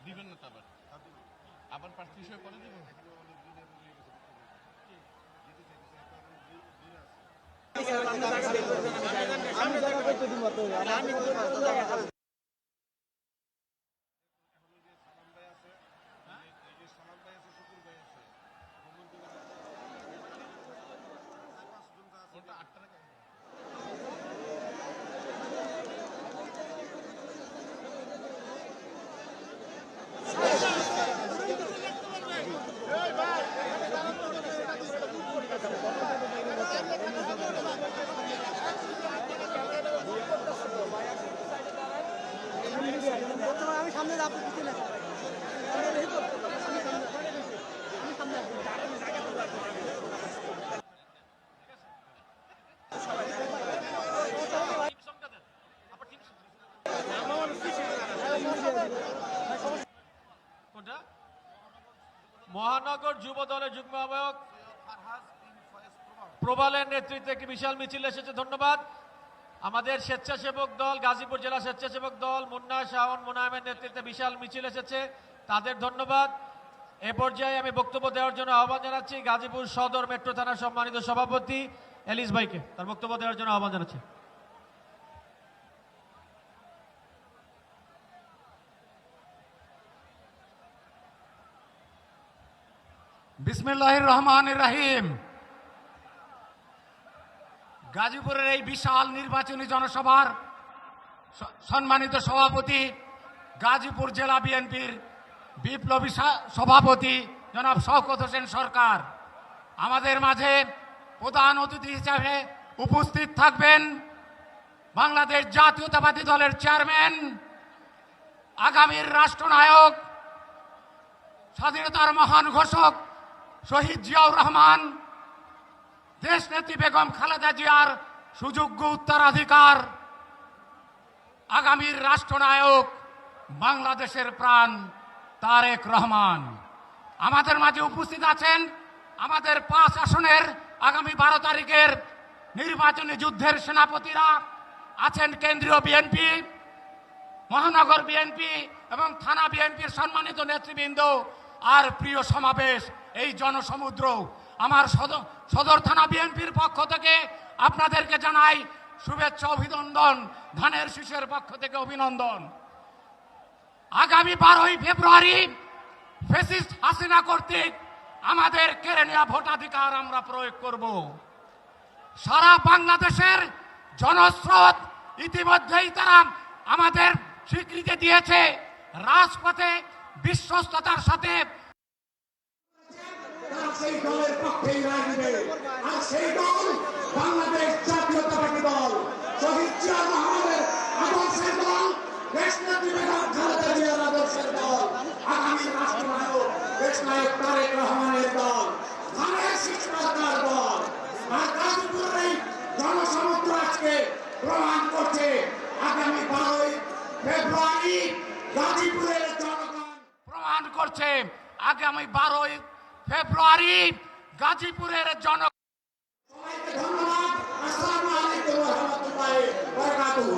দিবেন না তো আবার প্রার্থী হিসেবে পরে দিব। আমি জায়গা করতে দিব তো আমি সামনে যাবো পিছনে মহানগর যুব দলের যুগ্ম আহ্বায়ক প্রবালের নেতৃত্বে একটি বিশাল মিছিল এসেছে, ধন্যবাদ। আমাদের স্বেচ্ছাসেবক দল গাজীপুর জেলা স্বেচ্ছাসেবক দল মুন্না শাওন মুনায়েমের নেতৃত্বে বিশাল মিছিল এসেছে, তাদের ধন্যবাদ। এ পর্যায়ে আমি বক্তব্য দেওয়ার জন্য আহ্বান জানাচ্ছি গাজীপুর সদর মেট্রো থানার সম্মানিত সভাপতি এলিস ভাইকে, তার বক্তব্য দেওয়ার জন্য আহ্বান জানাচ্ছি। বিসমিল্লাহির রহমানির রহিম। গাজীপুরের এই বিশাল নির্বাচনী জনসভার সম্মানিত সভাপতি, গাজীপুর জেলা বিএনপির বিপ্লবী সভাপতি জনাব শওকত হোসেন সরকার, আমাদের মাঝে প্রধান অতিথি হিসাবে উপস্থিত থাকবেন বাংলাদেশ জাতীয়তাবাদী দলের চেয়ারম্যান, আগামীর রাষ্ট্রনায়ক, স্বাধীনতার মহান ঘোষক শহীদ জিয়াউর রহমান, দেশনেত্রী বেগম খালেদা জিয়ার সুযোগ্য উত্তরাধিকার, আগামীর রাষ্ট্রনায়ক, বাংলাদেশের প্রাণ তারেক রহমান। আমাদের মাঝে উপস্থিত আছেন আমাদের 5 আসনের আগামী 12 তারিখের নির্বাচনী যুদ্ধের সেনাপতিরা, আছেন কেন্দ্রীয় বিএনপি, মহানগর বিএনপি এবং থানা বিএনপির সম্মানিত নেতৃবৃন্দ। আর প্রিয় সমাবেশ, এই জনসমুদ্র, আমার সদর থানা বিএনপির পক্ষ থেকে আপনাদেরকে জানাই শুভেচ্ছা, অভিনন্দন, ধানের শীষের পক্ষ থেকে অভিনন্দন। আগামী 12ই ফেব্রুয়ারি ফ্যাসিস্ট হাসিনা কর্তৃক আমাদের কেড়ে নেওয়া ভোটাধিকার আমরা প্রয়োগ করব। সারা বাংলাদেশের জনস্রোত ইতিমধ্যেই তারা আমাদের স্বীকৃতি দিয়েছে। রাজপথে বিশ্বস্ততার সাথে সেই দলের পক্ষেই রায় দিবে। আর সেই দল বাংলাদেশ জাতীয়তাবাদী দল, শহীদ জিয়াউর রহমানের আদর্শের দল, দেশনেত্রী বেগম খালেদা জিয়ার আদর্শের দল, আগামী রাষ্ট্রনায়ক দেশনায়ক তারেক রহমানের দল, ধানের শীষ সরকার দল। আর গাজীপুরের এই জনসমুদ্র আজকে প্রমাণ করছে, আগামী 12ই ফেব্রুয়ারি গাজীপুরের জনগণ প্রমাণ করছে, আগামী 12ই ফেব্রুয়ারি গাজীপুরের সবাইকে ধন্যবাদ। আসসালামু আলাইকুম ওয়া রাহমাতুল্লাহি ওয়া বারাকাতুহু।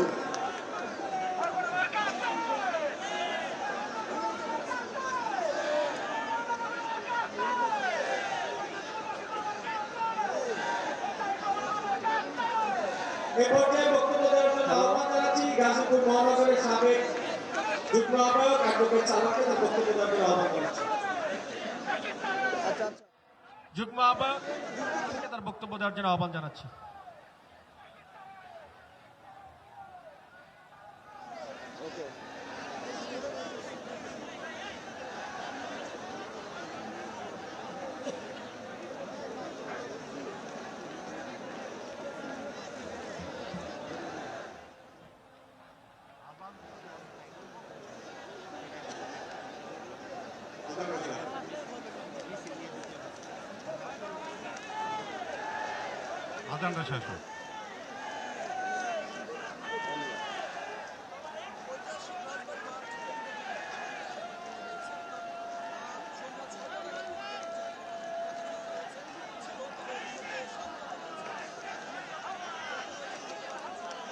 এ পর্যায়ে বক্তব্য দেওয়ার জন্য আহ্বান জানাচ্ছি গাজীপুর মহানগরের সাবেক যুগ্ম আহ্বায়ক অ্যাডভোকেট সালামকে তার বক্তব্য দেওয়ার জন্য আহ্বান জানাচ্ছি। যুগ্ম আহ্বায়ক থেকে তার বক্তব্য দেওয়ার জন্য আহ্বান জানাচ্ছি। আজানটা শেষ হোক।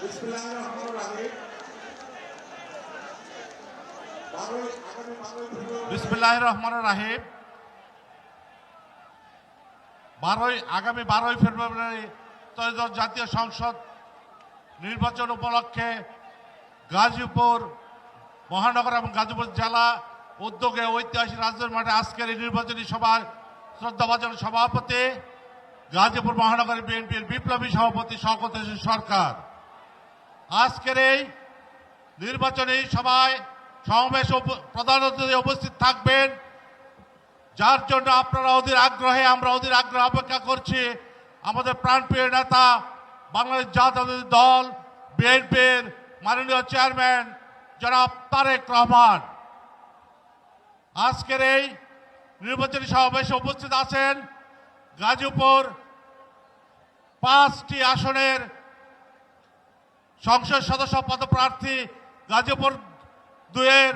বিসমিল্লাহির রহমানির রহিম। বিসমিল্লাহির রহমানির রহিম। আগামী 12ই ফেব্রুয়ারি ত্রয়োদশ জাতীয় সংসদ নির্বাচন উপলক্ষে গাজীপুর মহানগর এবং গাজীপুর জেলা উদ্যোগে ঐতিহাসিক রাজধানী মাঠে আজকের এই নির্বাচনী সভায় শ্রদ্ধাভাজন সভাপতি, গাজীপুর মহানগর বিএনপির বিপ্লবী সভাপতি শওকত হোসেন সরকার। আজকের এই নির্বাচনী সভায় সমাবেশ প্রধান অতিথি উপস্থিত থাকবেন, যার জন্য আপনারা অধীর আগ্রহে, আমরা অধীর আগ্রহে অপেক্ষা করছি। আমাদের প্রাণপ্রিয় নেতা, বাংলাদেশ জাতীয়তাবাদী দল বিএনপির মাননীয় চেয়ারম্যান জনাব তারেক রহমান। আজকের এই নির্বাচনী সমাবেশে উপস্থিত আছেন গাজীপুর 5টি আসনের সংসদ সদস্য পদপ্রার্থী, গাজীপুর 2-এর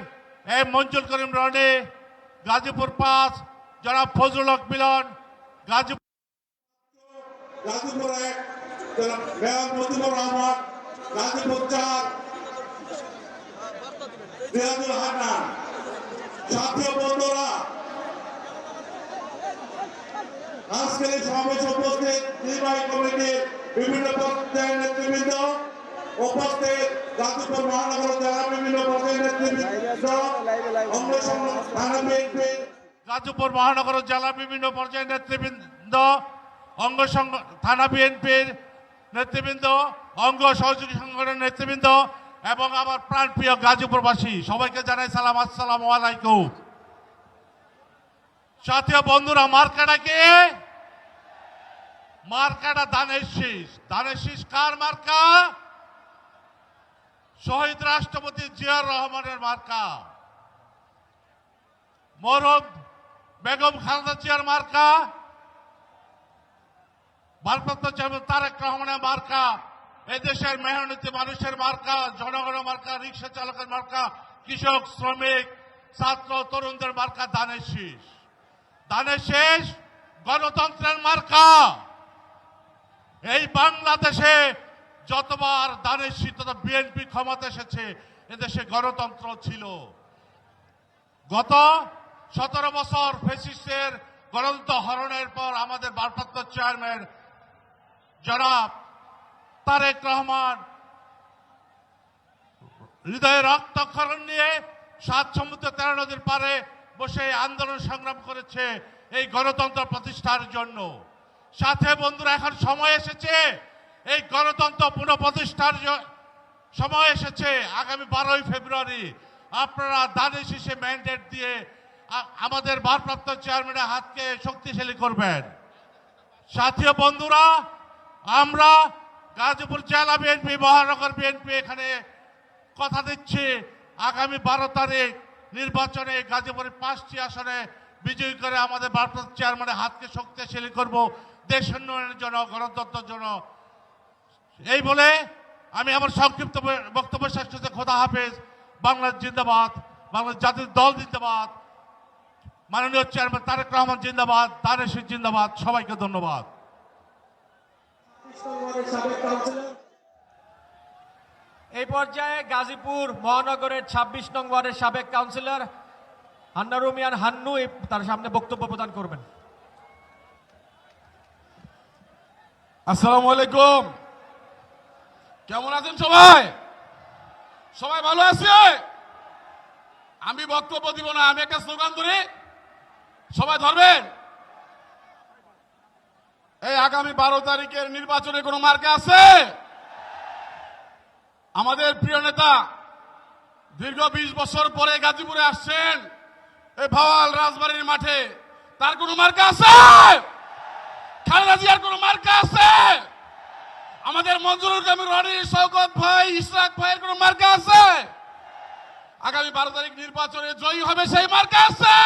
এম মঞ্জুর করিম রনি, গাজীপুর 5 জনাব ফজলুল হক মিলন, গাজীপুর 1 জনাব মেয়র মজিবুর রহমান, গাজীপুর 4 রিয়াজুল হান্নান। সাথীয় বন্ধুরা, আজকের এই সমাবেশে উপস্থিত নির্বাহী কমিটির বিভিন্ন পর্যায়ের নেতৃবৃন্দ, উপস্থিত গাজীপুর মহানগর জেলা বিভিন্ন পর্যায়ের নেতৃবৃন্দ, অঙ্গ সংগঠন থানা বিএনপি, গাজীপুর মহানগর জেলা বিভিন্ন পর্যায়ের নেতৃবৃন্দ, অঙ্গ থানা বিএনপির নেতৃবৃন্দ, অঙ্গ সহযোগী সংগঠনের নেতৃবৃন্দ এবং আমার প্রাণপ্রিয় গাজীপুরবাসী, সবাইকে জানাই সালাম, আসসালামু আলাইকুম। সাথীয় বন্ধুরা, মার্কাটা কে? মার্কাটা ধানের শীষ। ধানের শীষ কার মার্কা? শহীদ রাষ্ট্রপতি জিয়াউর রহমানের মার্কা। মরহুম বেগম খালেদা জিয়ার মার্কা। ভারপ্রাপ্ত চেয়ারম্যান তারেক রহমানের মার্কা। এদেশের মেহনতি মানুষের মার্কা, জনগণের মার্কা, রিক্সা চালকের মার্কা, কৃষক, শ্রমিক, ছাত্র, তরুণদের মার্কা ধানের শীষ। ধানের শীষ গণতন্ত্রের মার্কা। এই বাংলাদেশে যতবার ধানের শীষ তথা বিএনপি ক্ষমতা এসেছে, এদেশে গণতন্ত্র ছিল। গত 17 বছর ফ্যাসিস্টের গণতন্ত্র হরণের পর আমাদের ভারপ্রাপ্ত চেয়ারম্যান জনাব তারেক রহমান হৃদয়ে রক্তক্ষরণ নিয়ে 7 সমুদ্র 13 নদীর পারে বসে আন্দোলন সংগ্রাম করেছে এই গণতন্ত্র প্রতিষ্ঠার জন্য। সাথে বন্ধুরা, এখন সময় এসেছে এই গণতন্ত্র পুনঃপ্রতিষ্ঠার সময় এসেছে। আগামী 12ই ফেব্রুয়ারি আপনারা ধানের শীষে ম্যান্ডেট দিয়ে আমাদের ভারপ্রাপ্ত চেয়ারম্যানের হাতকে শক্তিশালী করবেন। সাথীয় বন্ধুরা, আমরা গাজীপুর জেলা বিএনপি, মহানগর বিএনপি এখানে কথা দিচ্ছি, আগামী 12 তারিখ নির্বাচনে গাজীপুরের 5টি আসনে বিজয়ী করে আমাদের ভারপ্রাপ্ত চেয়ারম্যানের হাতকে শক্তিশালী করব দেশ উন্নয়নের জন্য, গণতন্ত্রের জন্য। এই বলে আমি আমার সংক্ষিপ্ত বক্তব্য শেষ করতে, খোদা হাফেজ। বাংলাদেশ জিন্দাবাদ, বাংলাদেশ জাতীয় দল জিন্দাবাদ, মাননীয় চেয়ারম্যান তারেক রহমান জিন্দাবাদ, ধানের শীষ জিন্দাবাদ। সবাইকে ধন্যবাদ। সাবেক কাউন্সিলর এই পর্যায়ে গাজীপুর মহানগরের 26 নং ওয়ার্ডের সাবেক কাউন্সিলর হান্নারু মিয়ান হান্নু তার সামনে বক্তব্য প্রদান করবেন। আসসালামু আলাইকুম। কেমন আছেন সবাই? সবাই ভালো আছে? আমি বক্তব্য দিব না, আমি একটা স্লোগান ধরি, সবাই ধরবেন। এই আগামী 12 তারিখের নির্বাচনে কোনো মার্কা আছে? আমাদের প্রিয় নেতা দীর্ঘ 20 বছর পরে গাজীপুরে আসছেন, এই ভাওয়াল রাজবাড়ির মাঠে, তার কোনো মার্কা আছে? খালেদা জিয়ার কোনো মার্কা আছে? আমাদের মঞ্জুরুল কামিল রনি, শওকত ভাই, ইশরাক ভাইয়ের কোনো মার্কা আছে? আগামী 12 তারিখ নির্বাচনে জয়ী হবে সেই মার্কা আছে?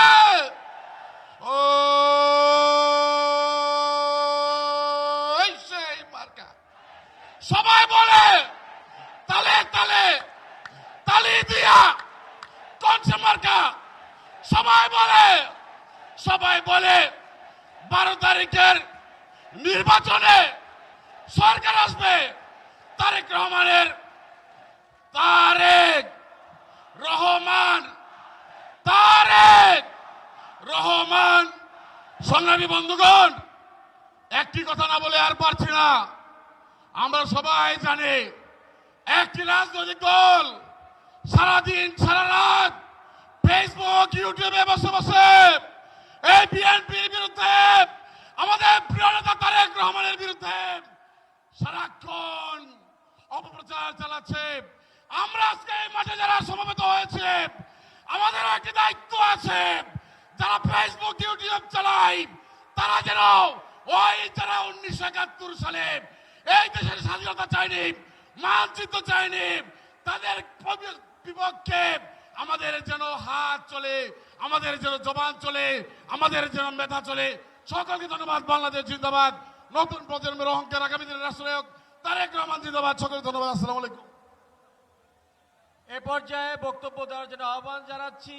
ও সেই মার্কা। সবাই বলে তালে তালে তালি দিয়া কোন সে মার্কা? সবাই বলে 12 তারিখের নির্বাচনে সরকার আসবে তারেক রহমানের। তারেক রহমান। সংগ্রামী বন্ধুগণ, একটি কথা না বলে আর পারছি না। আমরা সবাই জানি একটি রাজনৈতিক দল সারাদিন সারা রাত ফেসবুক, ইউটিউবে বসে বসে এই বিএনপির বিরুদ্ধে, আমাদের প্রিয় নেতা তারেক রহমানের বিরুদ্ধে সারাক্ষণ অপপ্রচার চালাচ্ছে। আমরা আজকে এই মাঠে যারা সমবেত হয়েছে, আমাদের একটি দায়িত্ব আছে। যারা ফেসবুক, ইউটিউব চালায়, তারা যেন ওই যারা 1971 সালে এই দেশের স্বাধীনতা চায়নি, মানচিত্র চায়নি, তাদের বিপক্ষে আমাদের যেন হাত চলে, আমাদের যেন জবান চলে, আমাদের যেন মেধা চলে। সকলকে ধন্যবাদ। বাংলাদেশ জিন্দাবাদ। নতুন প্রজন্মের অহংকার, আগামী দিনের রাষ্ট্রনায়ক তারেক রহমান জিন্দাবাদ। সকলকে ধন্যবাদ। আসসালামু আলাইকুম। এ পর্যায়ে বক্তব্য দেওয়ার জন্য আহ্বান জানাচ্ছি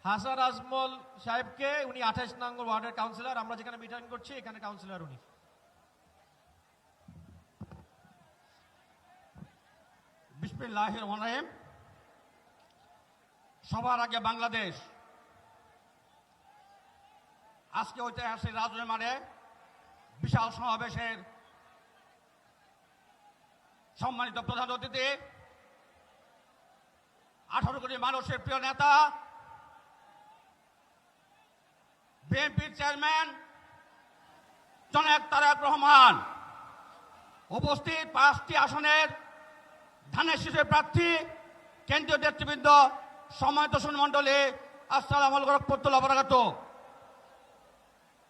হাসান আজমল সাহেবকে। উনি 28 নং ওয়ার্ডের কাউন্সিলর। আমরা যেখানে মিটিং করছি এখানে কাউন্সিলর উনি। বিসমিল্লাহির রহমানির রহিম। সবার আগে বাংলাদেশ আজকে ঐতিহাসিক রাজনৈতিক মাঠে বিশাল সমাবেশের সম্মানিত প্রধান অতিথি, 18 কোটি মানুষের প্রিয় নেতা, বিএনপির চেয়ারম্যান জনাব তারেক রহমান। উপস্থিত 5টি আসনের ধানের শীষের প্রার্থী কেন্দ্রীয় নেতৃবৃন্দ, সম্মানিত সুধীমণ্ডলী, আসসালামু আলাইকুম ওয়া রাহমাতুল্লাহি ওয়া বারাকাতুহু।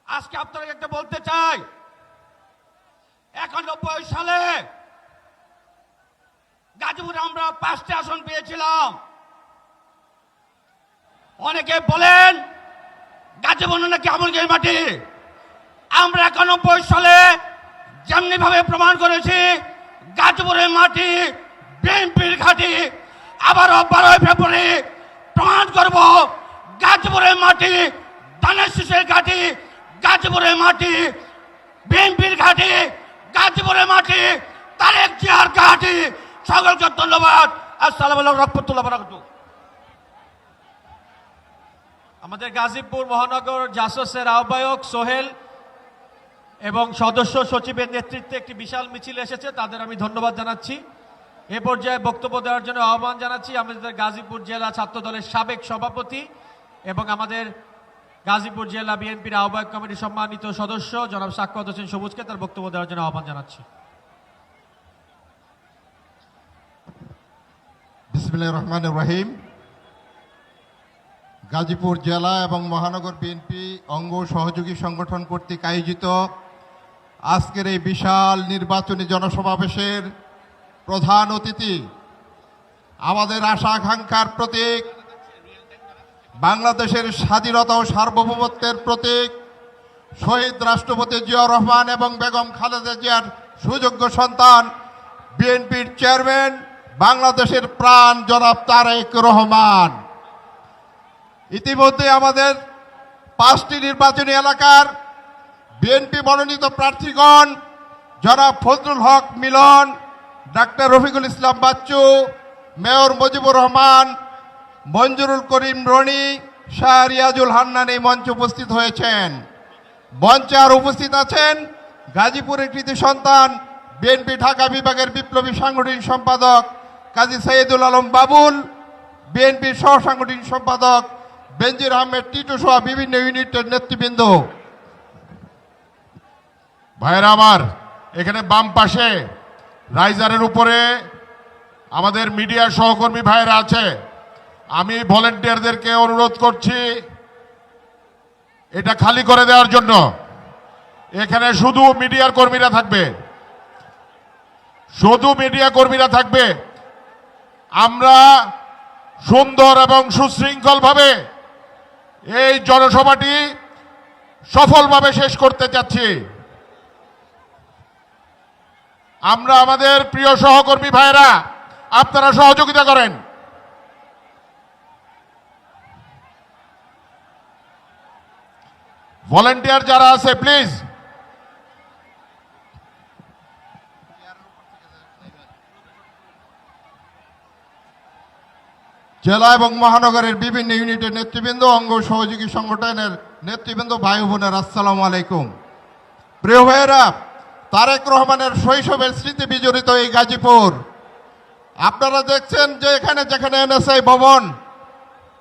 আজকে আপনাদের একটা বলতে চাই, 91 সালে গাজীপুরে আমরা 5টি আসন পেয়েছিলাম। অনেকে বলেন গাজীপুর নাকি আমলগির মাটি। আমরা 91 সালে যেমনি ভাবে প্রমাণ করেছি গাজীপুরের মাটি বিএনপির ঘাঁটি, আবারও 12 ফেব্রুয়ারি প্রমাণ করব গাজীপুরের মাটি ধানের শীষের ঘাঁটি, গাজীপুরের মাটি বিএনপির ঘাঁটি, গাজীপুরের মাটি তারেক জিয়ার ঘাঁটি। সকলকে ধন্যবাদ। আসসালামু আলাইকুম ওয়া রাহমাতুল্লাহি ওয়া বারাকাতুহু। আমাদের গাজীপুর মহানগর জাসসের আহ্বায়ক সোহেল এবং সদস্য সচিবের নেতৃত্বে একটি বিশাল মিছিল এসেছে, তাদের আমি ধন্যবাদ জানাচ্ছি। এ পর্যায়ে বক্তব্য দেওয়ার জন্য আহ্বান জানাচ্ছি আমাদের গাজীপুর জেলা ছাত্র দলের সাবেক সভাপতি এবং আমাদের গাজীপুর জেলা বিএনপির আহ্বায়ক কমিটির সম্মানিত সদস্য জনাব সাক্কাত হোসেন সবুজকে তার বক্তব্য দেওয়ার জন্য আহ্বান জানাচ্ছি। বিসমিল্লাহির রহমানির রহিম। গাজীপুর জেলা এবং মহানগর বিএনপি অঙ্গ সহযোগী সংগঠন কর্তৃক আয়োজিত আজকের এই বিশাল নির্বাচনী জনসমাবেশের প্রধান অতিথি, আমাদের আশা আকাঙ্ক্ষার প্রতীক, বাংলাদেশের স্বাধীনতা ও সার্বভৌমত্বের প্রতীক, শহীদ রাষ্ট্রপতি জিয়াউর রহমান এবং বেগম খালেদা জিয়ার সুযোগ্য সন্তান, বিএনপির চেয়ারম্যান, বাংলাদেশের প্রাণ জনাব তারেক রহমান। ইতিমধ্যে আমাদের 5টি নির্বাচনী এলাকার বিএনপি মনোনীত প্রার্থীগণ জনাব ফজলুল হক মিলন, ডাক্তার রফিকুল ইসলাম বাচ্চু, মেয়র মুজিবুর রহমান, মঞ্জুরুল করিম রনি, শাহ রিয়াজুল হান্নান এই মঞ্চে উপস্থিত হয়েছেন। মঞ্চে আর উপস্থিত আছেন গাজীপুরের কৃতি সন্তান, বিএনপি ঢাকা বিভাগের বিপ্লবী সাংগঠনিক সম্পাদক কাজী সৈয়দুল আলম বাবুল, বিএনপির সহ সাংগঠনিক সম্পাদক বেনজির আহমেদ টিটু সহ বিভিন্ন ইউনিটের নেতৃবৃন্দ। ভাইরা আমার, এখানে বাম পাশে রাইজারের উপরে আমাদের মিডিয়ার সহকর্মী ভাইরা আছে। আমি ভলেন্টিয়ারদেরকে অনুরোধ করছি এটা খালি করে দেওয়ার জন্য। এখানে শুধু মিডিয়ার কর্মীরা থাকবে, শুধু মিডিয়া কর্মীরা থাকবে। আমরা সুন্দর এবং সুশৃঙ্খলভাবে এই জনসভাটি সফলভাবে শেষ করতে চাচ্ছি। আমরা আমাদের প্রিয় সহকর্মী ভাইরা, আপনারা সহযোগিতা করেন। ভলেন্টিয়ার যারা আছে প্লিজ জেলা এবং মহানগরের বিভিন্ন ইউনিটের নেতৃবৃন্দ, অঙ্গ সহযোগী সংগঠনের নেতৃবৃন্দ, ভাই বোনের আসসালামু আলাইকুম। প্রিয় ভাইয়েরা, তারেক রহমানের শৈশবের স্মৃতি বিজড়িত এই গাজীপুর, আপনারা দেখছেন যে এখানে যেখানে এনএসআই ভবন,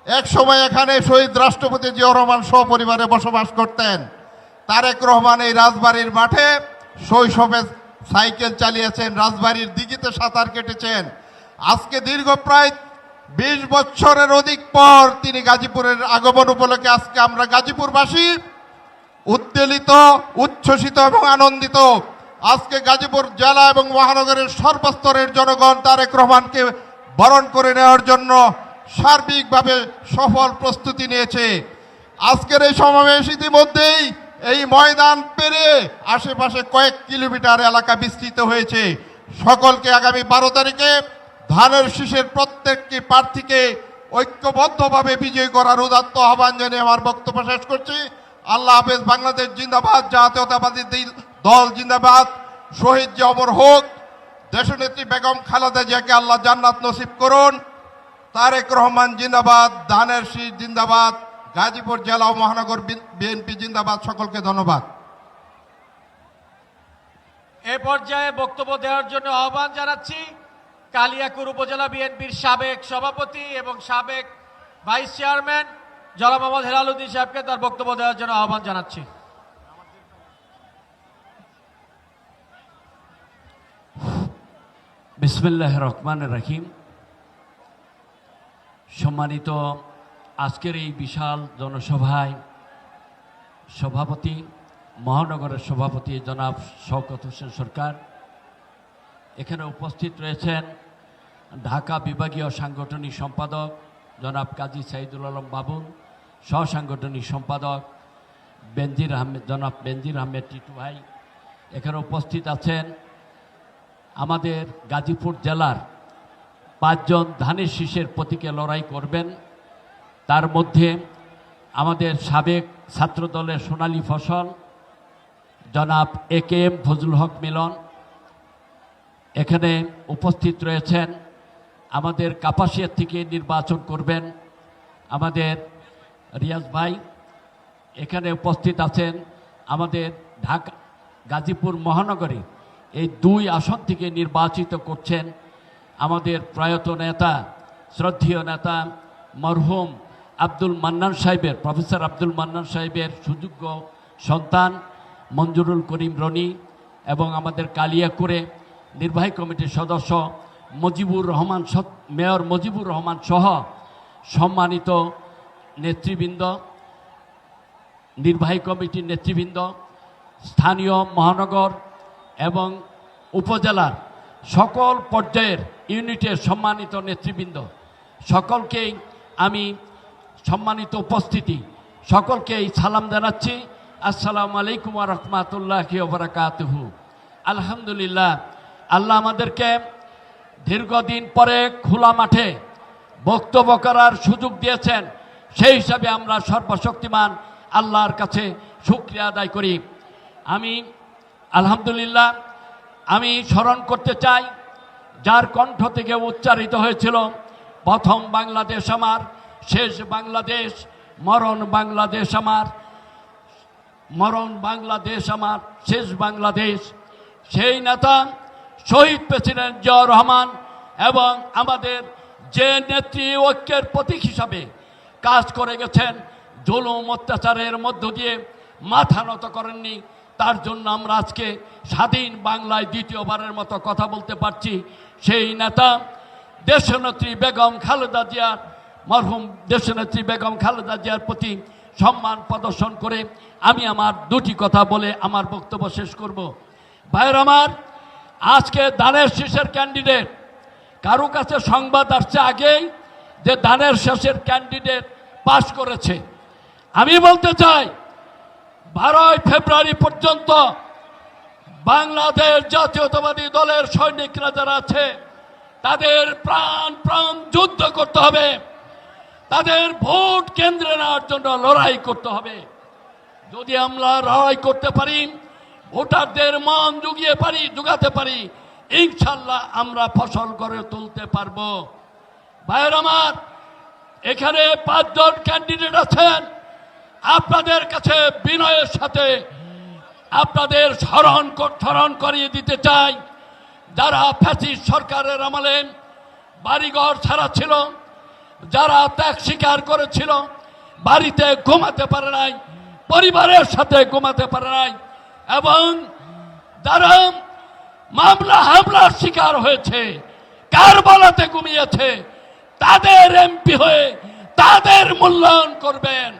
এক সময় এখানে শহীদ রাষ্ট্রপতি জিয়াউর রহমান সপরিবারে বসবাস করতেন। তারেক রহমান এই রাজবাড়ির মাঠে শৈশবে সাইকেল চালিয়েছেন, রাজবাড়ির দিঘিতে সাঁতার কেটেছেন। আজকে দীর্ঘ প্রায় 20 বছরের অধিক পর তিনি গাজীপুরের আগমন উপলক্ষে আজকে আমরা গাজীপুরবাসী উদ্বেলিত, উচ্ছ্বসিত এবং আনন্দিত। আজকে গাজীপুর জেলা এবং মহানগরের সর্বস্তরের জনগণ তারেক রহমানকে বরণ করে নেওয়ার জন্য সার্বিকভাবে সফল প্রস্তুতি নিয়েছে। আজকের এই সমাবেশ ইতিমধ্যেই এই ময়দান পেরিয়ে আশেপাশে কয়েক কিলোমিটার এলাকা বিস্তৃত হয়েছে। সকলকে আগামী 12 তারিখে ধানের শীষের প্রত্যেকটি প্রার্থীকে ঐক্যবদ্ধভাবে বিজয়ী করার উদাত্ত আহ্বান জানিয়ে আমার বক্তব্য শেষ করছি। আল্লাহ হাফেজ। বাংলাদেশ জিন্দাবাদ, জাতীয়তাবাদী দল জিন্দাবাদ, শহীদ জি অমর হোক, দেশনেত্রী বেগম খালেদা জিয়াকে আল্লাহ জান্নাত নসিব করুন। তারেক রহমান জিন্দাবাদ, ধানের শীষ জিন্দাবাদ, গাজীপুর জেলা ও মহানগর বিএনপি জিন্দাবাদ। সকলকে ধন্যবাদ। এ পর্যায়ে বক্তব্য দেওয়ার জন্য আহ্বান জানাচ্ছি কালিয়াকুর উপজেলা বিএনপির সাবেক সভাপতি এবং সাবেক ভাইস চেয়ারম্যান জনাব মোহাম্মদ হেলাল উদ্দিন সাহেবকে তার বক্তব্য দেওয়ার জন্য আহ্বান জানাচ্ছি। বিসমিল্লাহ রহমান রহিম। সম্মানিত আজকের এই বিশাল জনসভায় সভাপতি, মহানগরের সভাপতি জনাব শওকত হোসেন সরকার, এখানে উপস্থিত রয়েছেন ঢাকা বিভাগীয় সাংগঠনিক সম্পাদক জনাব কাজী সাইদুল আলম বাবুল, সহ সাংগঠনিক সম্পাদক বেনজির আহমেদ জনাব বেনজির আহমেদ টিটু ভাই, এখানে উপস্থিত আছেন আমাদের গাজীপুর জেলার 5 জন ধানের শীষের প্রতীকে লড়াই করবেন। তার মধ্যে আমাদের সাবেক ছাত্রদলের সোনালী ফসল জনাব AKM ফজলুল হক মিলন, এখানে উপস্থিত রয়েছেন আমাদের কাপাসিয়া থেকে নির্বাচন করবেন আমাদের রিয়াজ ভাই, এখানে উপস্থিত আছেন আমাদের ঢাকা গাজীপুর মহানগরে এই 2 আসন থেকে নির্বাচিত করছেন আমাদের প্রয়াত নেতা, শ্রদ্ধেয় নেতা মরহুম আব্দুল মান্নান সাহেবের, প্রফেসর আব্দুল মান্নান সাহেবের সুযোগ্য সন্তান মঞ্জুরুল করিম রনি এবং আমাদের কালিয়াকুড়ে নির্বাহী কমিটির সদস্য মুজিবুর রহমান, মেয়র মুজিবুর রহমান সহ সম্মানিত নেতৃবৃন্দ, নির্বাহী কমিটির নেতৃবৃন্দ, স্থানীয় মহানগর এবং উপজেলার সকল পর্যায়ের ইউনিটের সম্মানিত নেতৃবৃন্দ, সকলকেই আমি সম্মানিত উপস্থিতি, সকলকেই সালাম জানাচ্ছি। আসসালামু আলাইকুম ওয়া রাহমাতুল্লাহি ওয়া বারাকাতুহু। আলহামদুলিল্লাহ, আল্লাহ আমাদেরকে দীর্ঘদিন পরে খোলা মাঠে বক্তব্য করার সুযোগ দিয়েছেন, সেই হিসাবে আমরা সর্বশক্তিমান আল্লাহর কাছে শুকরিয়া আদায় করি। আমি আলহামদুলিল্লাহ আমি স্মরণ করতে চাই যার কণ্ঠ থেকে উচ্চারিত হয়েছিল, প্রথম বাংলাদেশ আমার, শেষ বাংলাদেশ, মরণ বাংলাদেশ আমার, মরণ বাংলাদেশ আমার, শেষ বাংলাদেশ। সেই নেতা শহীদ প্রেসিডেন্ট জিয়াউর রহমান এবং আমাদের যে নেত্রী ঐক্যের প্রতীক হিসাবে কাজ করে গেছেন, জুলুম অত্যাচারের মধ্য দিয়ে মাথা নত করেননি, তার জন্য আমরা আজকে স্বাধীন বাংলায় দ্বিতীয়বারের মতো কথা বলতে পারছি। সেই নেতা দেশনেত্রী বেগম খালেদা জিয়ার, মরহুম দেশনেত্রী বেগম খালেদা জিয়ার প্রতি সম্মান প্রদর্শন করে আমি আমার 2টি কথা বলে আমার বক্তব্য শেষ করব। ভাইয়ের আমার, আজকে ধানের শীষের ক্যান্ডিডেট, কারো কাছে সংবাদ আসছে আগেই যে ধানের শীষের ক্যান্ডিডেট পাশ করেছে। আমি বলতে চাই 12 ফেব্রুয়ারি পর্যন্ত বাংলাদেশ জাতীয়তাবাদী দলের সৈনিকরা যারা আছে তাদের প্রাণ যুদ্ধ করতে হবে, তাদের ভোট কেন্দ্রে নেওয়ার জন্য লড়াই করতে হবে। যদি আমরা লড়াই করতে পারি, ভোটারদের মন জুগাতে পারি, ইনশাল্লাহ আমরা ফসল করে তুলতে পারবো। ভাইয়ের আমার, এখানে 5 জন ক্যান্ডিডেট আছেন। আপনাদের কাছে বিনয়ের সাথে আপনাদের স্মরণ করিয়ে দিতে চাই, যারা ফ্যাসিস্ট সরকারের আমলে বাড়িঘর ছাড়া ছিল, যারা ত্যাগ স্বীকার করেছিল, বাড়িতে ঘুমাতে পারে নাই, পরিবারের সাথে ঘুমাতে পারে নাই, এবং যারা হামলার শিকার হয়েছে, কারবালাতে ঘুমিয়েছে, তাদের এমপি হয়ে তাদের মূল্যায়ন করবেন।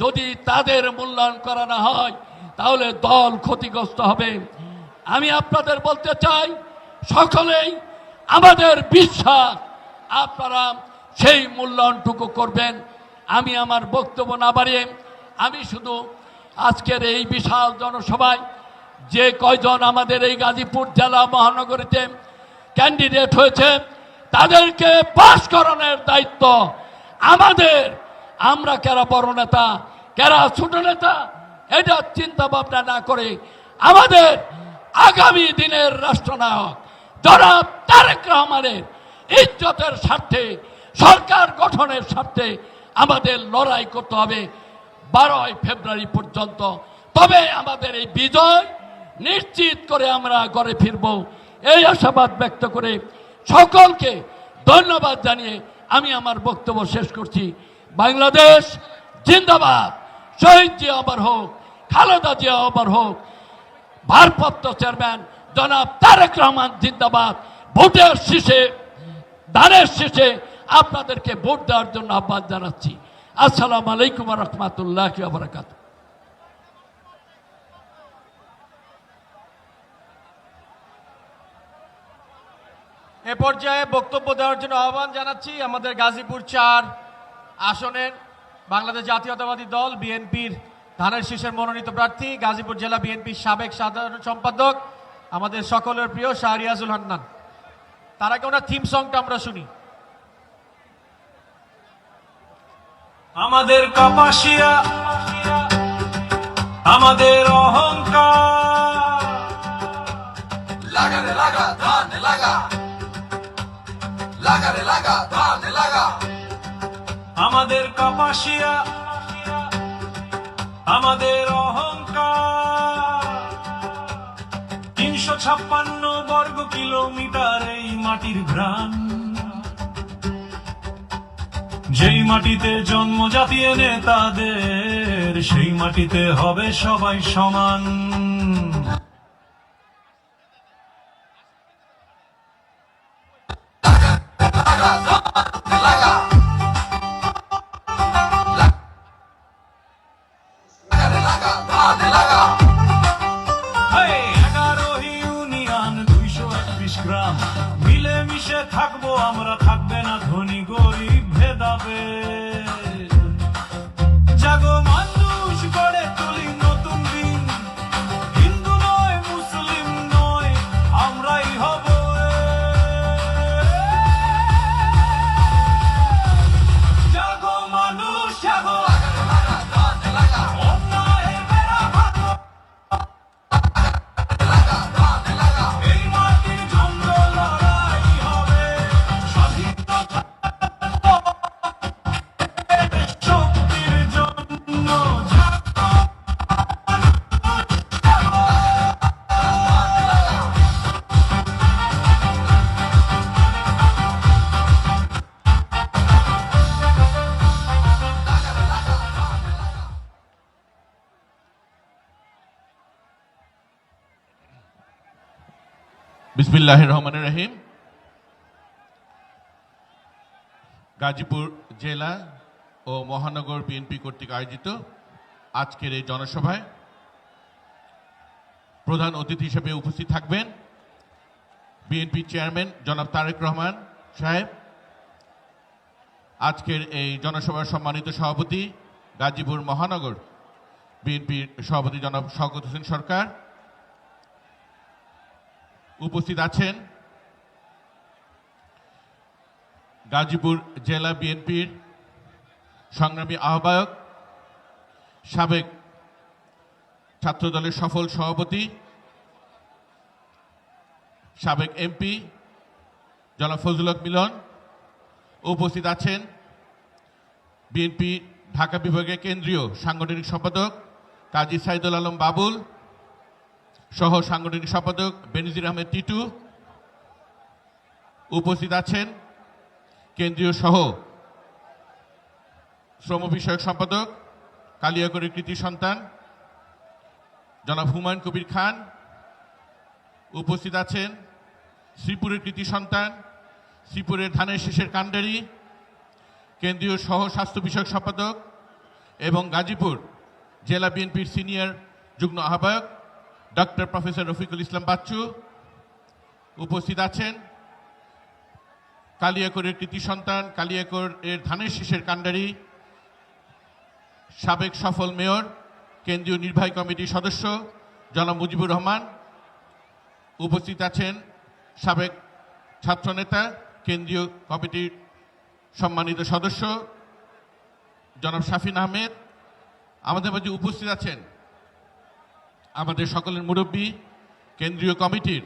যদি তাদের মূল্যায়ন করা না হয় তাহলে দল ক্ষতিগ্রস্ত হবে। আমি আপনাদের বলতে চাই, সকলেই আমাদের বিশ্বাস আপনারা সেই মূল্যায়নটুকু করবেন। আমি আমার বক্তব্য না বাড়িয়ে আমি শুধু আজকের এই বিশাল জনসভায় যে কয়জন আমাদের এই গাজীপুর জেলা মহানগরীতে ক্যান্ডিডেট হয়েছে তাদেরকে পাশ করানোর দায়িত্ব আমাদের। আমরা কারা বড় নেতা, কারা ছোট নেতা, এটা চিন্তা ভাবনা না করে আমাদের আগামী দিনের রাষ্ট্রনায়ক জনাব তারেক রহমানের ইজ্জতের স্বার্থে, সরকার গঠনের স্বার্থে আমাদের লড়াই করতে হবে 12 ফেব্রুয়ারি পর্যন্ত। তবে আমাদের এই বিজয় নিশ্চিত করে আমরা ঘরে ফিরব, এই আশাবাদ ব্যক্ত করে সকলকে ধন্যবাদ জানিয়ে আমি আমার বক্তব্য শেষ করছি। বাংলাদেশ জিন্দাবাদ, শহীদ জিয়া অমর হোক, খালেদা জিয়া অমর হোক, ভারপ্রাপ্ত চেয়ারম্যান জনাব তারেক রহমান জিন্দাবাদ, ভোটের শেষে দানের শেষে আপনাদেরকে ভোট দেওয়ার জন্য আহ্বান জানাচ্ছি। আসসালামু আলাইকুম ওয়া রাহমাতুল্লাহি ওয়া বারাকাতুহু। এ পর্যায়ে বক্তব্য দেওয়ার জন্য আহ্বান জানাচ্ছি আমাদের গাজীপুর 4 আসনের বাংলাদেশ জাতীয়তাবাদী দল বিএনপির ধানের শীষের মনোনীত প্রার্থী গাজীপুর জেলা বিএনপির সাবেক সাধারণ সম্পাদক আমাদের সকলের প্রিয় শাহরিয়াজুল হান্নান। তার আগে ওনার থিম সংটা আমরা শুনি। আমাদের কাপাসিয়া আমাদের অহংকার, লাগারে লাগা ধান লাগা, লাগারে লাগা ধান লাগা। আমাদের কাপাসিয়া আমাদের অহংকার, 356 বর্গ কিলোমিটার এই মাটির ঘ্রাণ, যেই মাটিতে জন্ম জাতীয় নেতাদের সেই মাটিতে হবে সবাই সমান। এই 11 ইউনিয়ন 221 গ্রাম, মিলেমিশে থাকবো আমরা, থাকবে না ধনী গরিব ভেদাভেদ। জাগো মানুষ গড়ে তুলি নতুন দিন, হিন্দু নয় মুসলিম নয় আমরাই হব জাগো মানুষ জাগো, অন্যায়ের বেড়া ভাঙো, এই মাটির জন্য লড়াই হবে, স্বাধীনতা শক্তির জন্য জাগো। বিসমিল্লাহির রহমানির রহিম। গাজীপুর জেলা ও মহানগর বিএনপি কর্তৃক আয়োজিত আজকের এই জনসভায় প্রধান অতিথি হিসেবে উপস্থিত থাকবেন বিএনপি চেয়ারম্যান জনাব তারেক রহমান সাহেব, আজকের এই জনসভার সম্মানিত সভাপতি গাজীপুর মহানগর বিএনপির সভাপতি জনাব শওকত হোসেন সরকার, উপস্থিত আছেন গাজীপুর জেলা বিএনপির সংগ্রামী আহ্বায়ক, সাবেক ছাত্রদলের সফল সভাপতি, সাবেক এমপি জনাব ফজলুল হক মিলন। উপস্থিত আছেন বিএনপি ঢাকা বিভাগের কেন্দ্রীয় সাংগঠনিক সম্পাদক কাজী সাইদুল আলম বাবুল সহ সাংগঠনিক সম্পাদক বেনজির আহমেদ টিটু। উপস্থিত আছেন কেন্দ্রীয় সহ শ্রম বিষয়ক সম্পাদক কালিয়াকৈরের কৃতি সন্তান জনাব হুমায়ুন কবির খান। উপস্থিত আছেন শ্রীপুরের কৃতি সন্তান, শ্রীপুরের ধানের শীষের কাণ্ডারি কেন্দ্রীয় সহ স্বাস্থ্য বিষয়ক সম্পাদক এবং গাজীপুর জেলা বিএনপির সিনিয়র যুগ্ম আহ্বায়ক ডক্টর প্রফেসর রফিকুল ইসলাম বাচ্চু। উপস্থিত আছেন কালিয়াকৈরের কৃতি সন্তান, কালিয়াকৈরের ধানের শীষের কাণ্ডারি, সাবেক সফল মেয়র, কেন্দ্রীয় নির্বাহী কমিটির সদস্য জনাব মুজিবুর রহমান। উপস্থিত আছেন সাবেক ছাত্রনেতা, কেন্দ্রীয় কমিটির সম্মানিত সদস্য জনাব শাফিন আহমেদ। আমাদের মাঝে উপস্থিত আছেন আমাদের সকলের মুরব্বী, কেন্দ্রীয় কমিটির